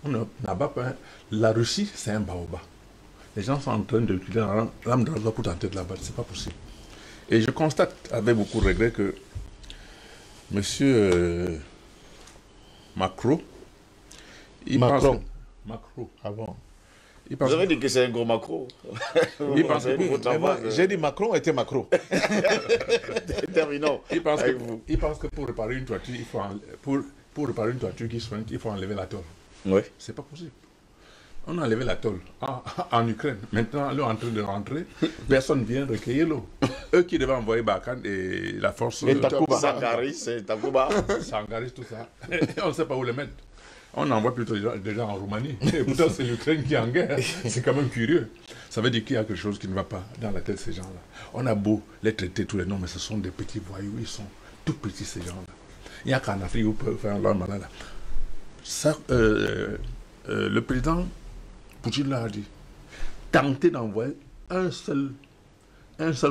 On n'abat pas La Russie, c'est un baobab. Les gens sont en train de utiliser la lame de rasoir pour tenter de l'abattre. C'est pas possible. Et je constate avec beaucoup de regret que monsieur Macron, Macron. Macron. Ah bon? Vous avez dit que c'est un gros macro. J'ai dit Macron était Macron. Terminons. Il pense que pour réparer une toiture, pour réparer une toiture qui soigne, il faut enlever la tôle. Oui. C'est pas possible. On a enlevé la tôle en Ukraine. Maintenant, l'eau est en train de rentrer. Personne ne vient recueillir l'eau. Eux qui devaient envoyer Barkhane et la force... Et Takuba. Sangaris, c'est Takuba. Sangaris, tout ça. On ne sait pas où les mettre. On envoie plutôt des gens en Roumanie. Et pourtant, c'est l'Ukraine qui est en guerre. C'est quand même curieux. Ça veut dire qu'il y a quelque chose qui ne va pas dans la tête de ces gens-là. On a beau les traiter tous les noms, mais ce sont des petits voyous. Ils sont tout petits, ces gens-là. Il n'y a qu'en Afrique où ils peuvent faire leur malade. Ça, le président Poutine l'a dit. Tentez d'envoyer un seul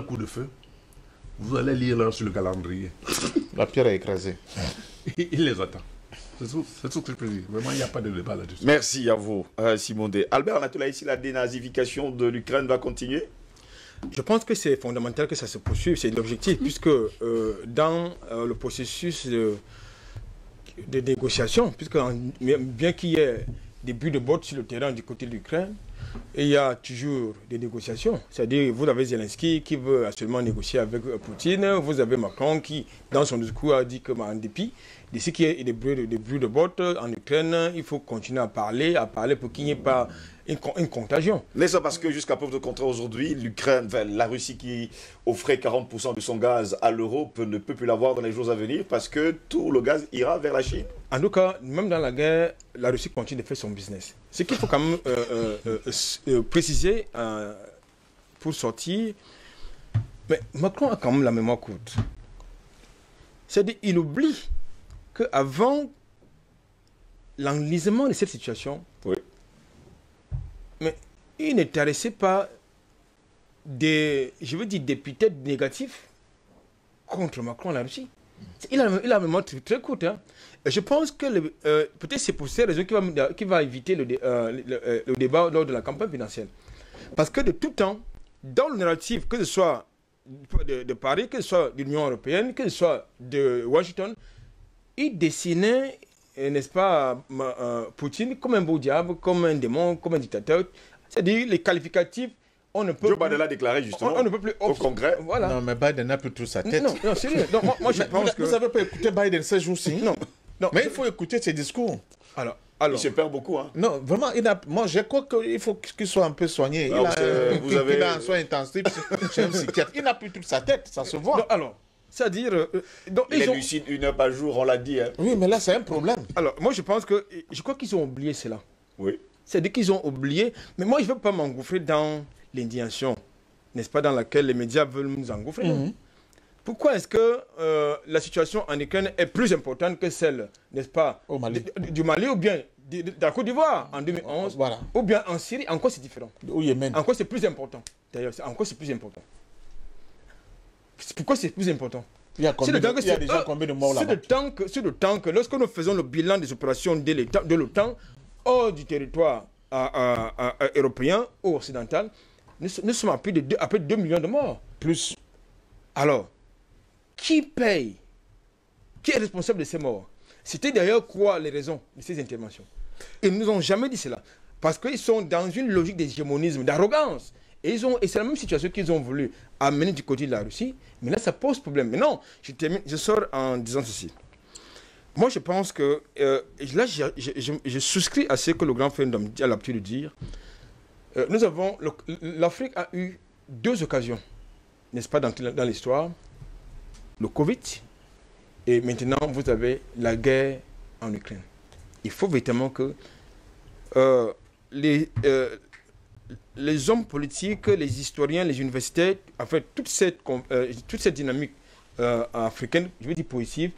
coup de feu. Vous allez lire l'heure sur le calendrier. La pierre est écrasée. Il les attend. C'est tout ce que je peux dire. Vraiment, il n'y a pas de débat là-dessus. Merci à vous, Simon D. Albert Anatola, ici, la dénazification de l'Ukraine va continuer? Je pense que c'est fondamental que ça se poursuive, c'est l'objectif, puisque dans le processus de négociation, puisque bien qu'il y ait des buts de botte sur le terrain du côté de l'Ukraine, il y a toujours des négociations. C'est-à-dire, vous avez Zelensky qui veut absolument négocier avec Poutine, vous avez Macron qui, dans son discours, a dit que, en dépit de ce qui est des bruits de botte en Ukraine, il faut continuer à parler pour qu'il n'y ait pas une contagion. Mais ça parce que jusqu'à preuve de contraire aujourd'hui, l'Ukraine, la Russie qui offrait 40% de son gaz à l'Europe ne peut plus l'avoir dans les jours à venir parce que tout le gaz ira vers la Chine. En tout cas, même dans la guerre, la Russie continue de faire son business. Ce qu'il faut quand même préciser pour sortir, mais Macron a quand même la mémoire courte. C'est-à-dire qu'il oublie qu'avant l'enlisement de cette situation, oui, mais il n'intéressait pas d'épithètes négatifs contre Macron et la Russie. Il a la mémoire très, très courte. Hein. Et je pense que peut-être c'est pour ces raisons qu'il va éviter le débat lors de la campagne financière. Parce que de tout temps, dans le narratif, que ce soit de Paris, que ce soit de l'Union européenne, que ce soit de Washington, il dessinait, n'est-ce pas, Poutine comme un beau diable, comme un démon, comme un dictateur. C'est-à-dire les qualificatifs, on ne peut Joe Biden l'a déclaré justement on ne peut plus au Congrès. Voilà. Non, mais Biden n'a plus tout sa tête. Non, sérieux. Moi je pense que... Vous n'avez pas écouté Biden ces jours-ci? Non. Mais il faut écouter ses discours. Alors. Il se perd beaucoup. Hein. Non, vraiment, moi je crois qu'il faut qu'il soit un peu soigné. Alors, il a un soin intensif chez un psychiatre. Il n'a plus toute sa tête, ça se voit. Non, alors, c'est-à-dire... il est lucide 1 heure par jour, on l'a dit. Hein. Oui, mais là c'est un problème. Alors, moi je crois qu'ils ont oublié cela. Oui. C'est-à-dire qu'ils ont oublié, mais moi je ne veux pas m'engouffrer dans l'indignation, n'est-ce pas, dans laquelle les médias veulent nous engouffrer. Pourquoi est-ce que la situation en Ukraine est plus importante que celle, n'est-ce pas, Au Mali. du Mali ou bien de la Côte d'Ivoire en 2011, Voilà. ou bien en Syrie, encore c'est différent. Au Yémen. Encore c'est plus important. D'ailleurs, encore c'est plus important. Pourquoi c'est plus important? Il y a, combien C'est le temps que il y a c'est- déjà combien de morts c'est là-bas? le temps que lorsque nous faisons le bilan des opérations de l'OTAN hors du territoire européen ou occidental, nous sommes à plus de 2 millions de morts. Plus. Alors, qui paye? Qui est responsable de ces morts? C'était d'ailleurs quoi les raisons de ces interventions? Ils ne nous ont jamais dit cela. Parce qu'ils sont dans une logique d'hégémonisme, d'arrogance. Et c'est la même situation qu'ils ont voulu amener du côté de la Russie. Mais là, ça pose problème. Mais non, je sors en disant ceci. Moi, je pense que... là, je souscris à ce que le grand frère a l'habitude de dire. L'Afrique a eu 2 occasions, n'est-ce pas, dans l'histoire. Le Covid, et maintenant, vous avez la guerre en Ukraine. Il faut véritablement que les hommes politiques, les historiens, les universitaires, en fait, toute cette dynamique africaine, je veux dire positive,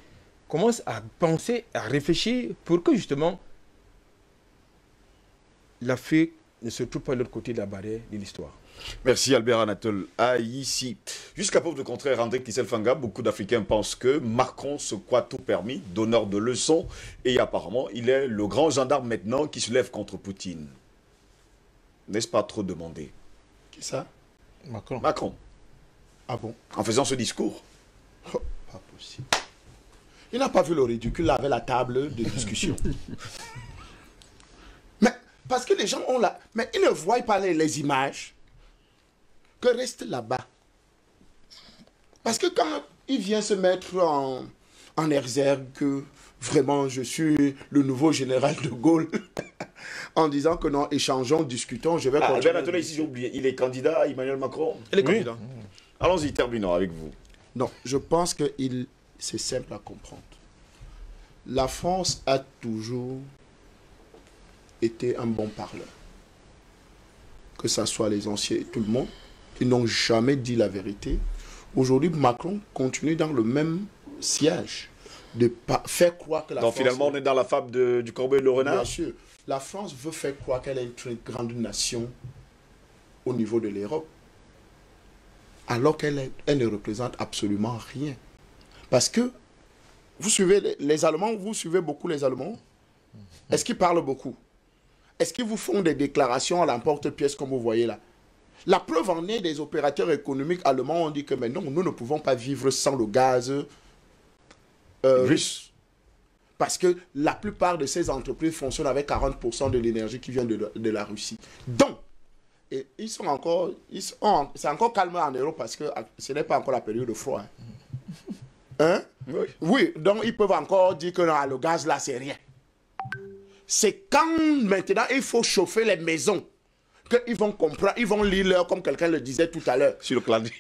commencent à penser, à réfléchir pour que justement l'Afrique ne se trouve pas de l'autre côté de la barrière de l'histoire. Merci Albert Anatole. Ici, jusqu'à preuve de contraire, André Kisselfanga, beaucoup d'Africains pensent que Macron se croit tout permis, donneur de leçons, et apparemment, il est le grand gendarme maintenant qui se lève contre Poutine. N'est-ce pas trop demandé? Qui ça? Macron. Macron, Ah bon? en faisant ce discours. Oh, pas possible. Il n'a pas vu le ridicule là avec la table de discussion. Mais parce que les gens ont là... Mais ils ne voient pas les images que restent là-bas. Parce que quand il vient se mettre en exergue que vraiment je suis le nouveau général de Gaulle, en disant que non, échangeons, discutons, je vais Albert continuer. Anatole, ici j'ai oublié, il est candidat à Emmanuel Macron. Et les candidats. Allons-y, terminons avec vous. Non, je pense que c'est simple à comprendre. La France a toujours été un bon parleur. Que ce soit les anciens et tout le monde, ils n'ont jamais dit la vérité. Aujourd'hui, Macron continue dans le même siège de faire croire que la Donc France... finalement, on est dans la fable du corbeau et le renard. Bien sûr, la France veut faire croire qu'elle est une très grande nation au niveau de l'Europe, alors qu'elle ne représente absolument rien. Parce que, vous suivez les Allemands, vous suivez beaucoup les Allemands. Est-ce qu'ils parlent beaucoup? Est-ce qu'ils vous font des déclarations à l'emporte-pièce comme vous voyez là? La preuve en est, des opérateurs économiques allemands ont dit que mais non, nous ne pouvons pas vivre sans le gaz russe. Parce que la plupart de ces entreprises fonctionnent avec 40% de l'énergie qui vient de la Russie. Donc, et ils sont encore... c'est encore calme en Europe parce que ce n'est pas encore la période de froid. Hein? Oui. Oui, donc ils peuvent encore dire que non, le gaz là, c'est rien. C'est quand maintenant il faut chauffer les maisons qu'ils vont comprendre, ils vont lire l'heure comme quelqu'un le disait tout à l'heure. Sur le clavier.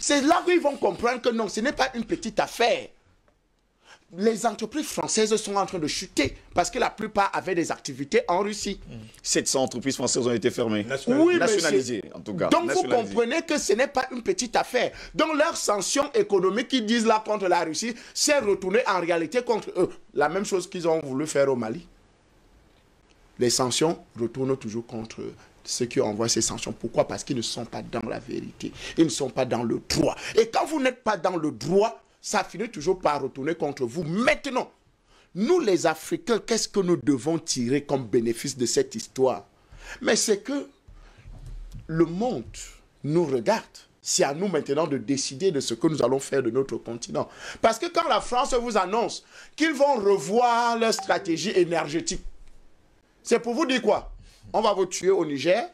C'est là qu'ils vont comprendre que non, ce n'est pas une petite affaire. Les entreprises françaises sont en train de chuter parce que la plupart avaient des activités en Russie. 700 entreprises françaises ont été fermées. Oui, nationalisées, en tout cas. Donc vous Nationalisées. comprenez que ce n'est pas une petite affaire. Donc leurs sanctions économiques qu'ils disent là contre la Russie, c'est retourné en réalité contre eux. La même chose qu'ils ont voulu faire au Mali. Les sanctions retournent toujours contre ceux qui envoient ces sanctions. Pourquoi? Parce qu'ils ne sont pas dans la vérité. Ils ne sont pas dans le droit. Et quand vous n'êtes pas dans le droit, ça finit toujours par retourner contre vous. Maintenant, nous les Africains, qu'est-ce que nous devons tirer comme bénéfice de cette histoire? Mais c'est que le monde nous regarde. C'est à nous maintenant de décider de ce que nous allons faire de notre continent. Parce que quand la France vous annonce qu'ils vont revoir leur stratégie énergétique, c'est pour vous dire quoi? On va vous tuer au Niger,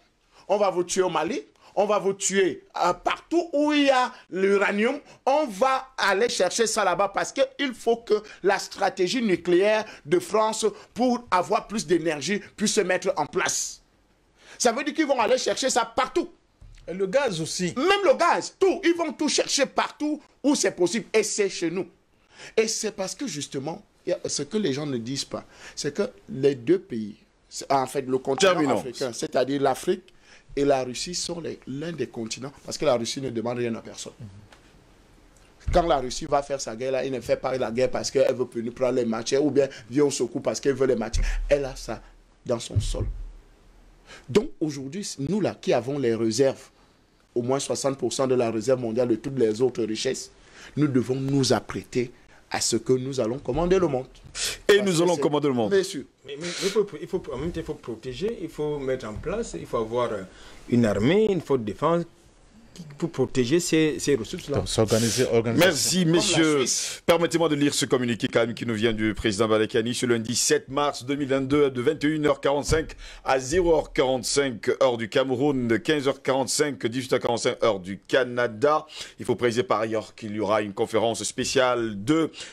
on va vous tuer au Mali, on va vous tuer partout où il y a l'uranium. On va aller chercher ça là-bas parce qu'il faut que la stratégie nucléaire de France pour avoir plus d'énergie puisse se mettre en place. Ça veut dire qu'ils vont aller chercher ça partout. Et le gaz aussi. Même le gaz, tout. Ils vont tout chercher partout où c'est possible. Et c'est chez nous. Et c'est parce que justement, ce que les gens ne disent pas, c'est que les deux pays, en fait le continent africain, c'est-à-dire l'Afrique et la Russie sont l'un des continents, parce que la Russie ne demande rien à personne. Quand la Russie va faire sa guerre, là, elle ne fait pas la guerre parce qu'elle veut venir prendre les matières ou bien vient au secours parce qu'elle veut les matières. Elle a ça dans son sol. Donc aujourd'hui, nous là qui avons les réserves, au moins 60% de la réserve mondiale de toutes les autres richesses, nous devons nous apprêter à ce que nous allons commander le monde. Et nous allons commander le monde. Bien sûr. Mais en même temps, il faut protéger, il faut mettre en place, il faut avoir une armée, une forte défense pour protéger ces ressources-là. S'organiser. Merci, messieurs. Permettez-moi de lire ce communiqué quand même qui nous vient du président Balekani ce lundi 7 mars 2022 de 21h45 à 0h45 heure du Cameroun, de 15h45, 18h45 heure du Canada. Il faut préciser par ailleurs qu'il y aura une conférence spéciale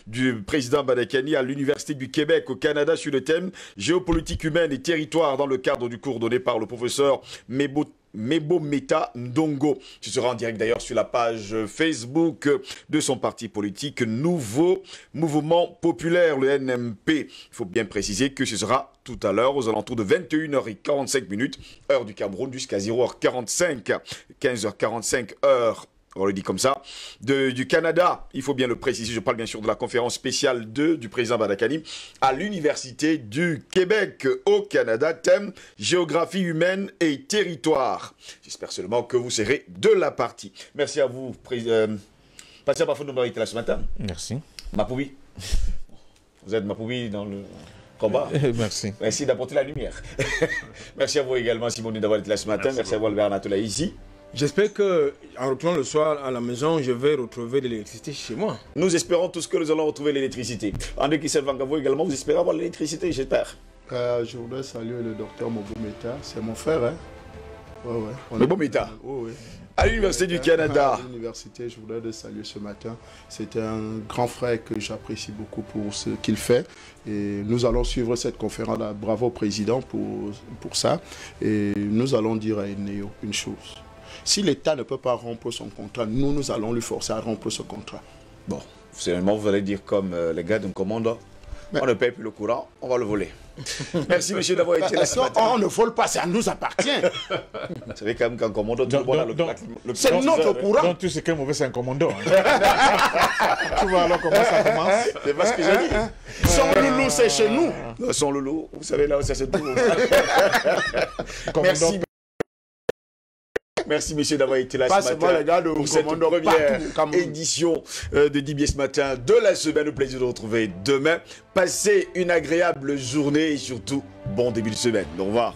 du président Balekani à l'Université du Québec au Canada sur le thème géopolitique humaine et territoire dans le cadre du cours donné par le professeur Mebo Meta Ndongo. Ce sera en direct d'ailleurs sur la page Facebook de son parti politique Nouveau Mouvement Populaire, le NMP. Il faut bien préciser que ce sera tout à l'heure aux alentours de 21h45, heure du Cameroun, jusqu'à 0h45, 15h45 heure. On le dit comme ça, du Canada, il faut bien le préciser, je parle bien sûr de la conférence spéciale du président Balekani à l'Université du Québec au Canada, thème géographie humaine et territoire. J'espère seulement que vous serez de la partie. Merci à vous, Patient Bafou de nous avoir été là ce matin. Merci. Mapoubi, vous êtes Mapoubi dans le combat. Merci. Merci d'apporter la lumière. Merci à vous également, Simone, d'avoir été là ce matin. Merci à vous, Albert Natola, ici. J'espère qu'en retournant le soir à la maison, je vais retrouver de l'électricité chez moi. Nous espérons tous que nous allons retrouver l'électricité. André Kissel Vangavo également, vous espérez avoir l'électricité, j'espère. Je voudrais saluer le docteur Mebo Meta, c'est mon frère. Hein? Mebo Meta. Oui. À l'Université du Canada. À l'université, je voudrais le saluer ce matin. C'est un grand frère que j'apprécie beaucoup pour ce qu'il fait. Et nous allons suivre cette conférence-là. Bravo au président pour ça. Et nous allons dire à Eneo une chose. Si l'État ne peut pas rompre son contrat, nous allons lui forcer à rompre ce contrat. Bon, finalement, vous allez dire comme les gars d'un commandant, on ne paye plus le courant, on va le voler. Merci, monsieur, d'avoir été là ce matin. On ne vole pas, ça nous appartient. Vous savez quand même qu'un commandant, tout le monde a le c'est notre courant. Donc tu sais qu'un mauvais, c'est un commando. Tu vois alors comment ça commence. C'est pas ce que j'ai dit. Son loulou, c'est chez nous. Son loulou, vous savez là où ça se trouve. Merci. Merci, messieurs, d'avoir été là ce matin pour cette première édition de Dibier ce matin de la semaine. Le plaisir de retrouver demain. Passez une agréable journée et surtout, bon début de semaine. Au revoir.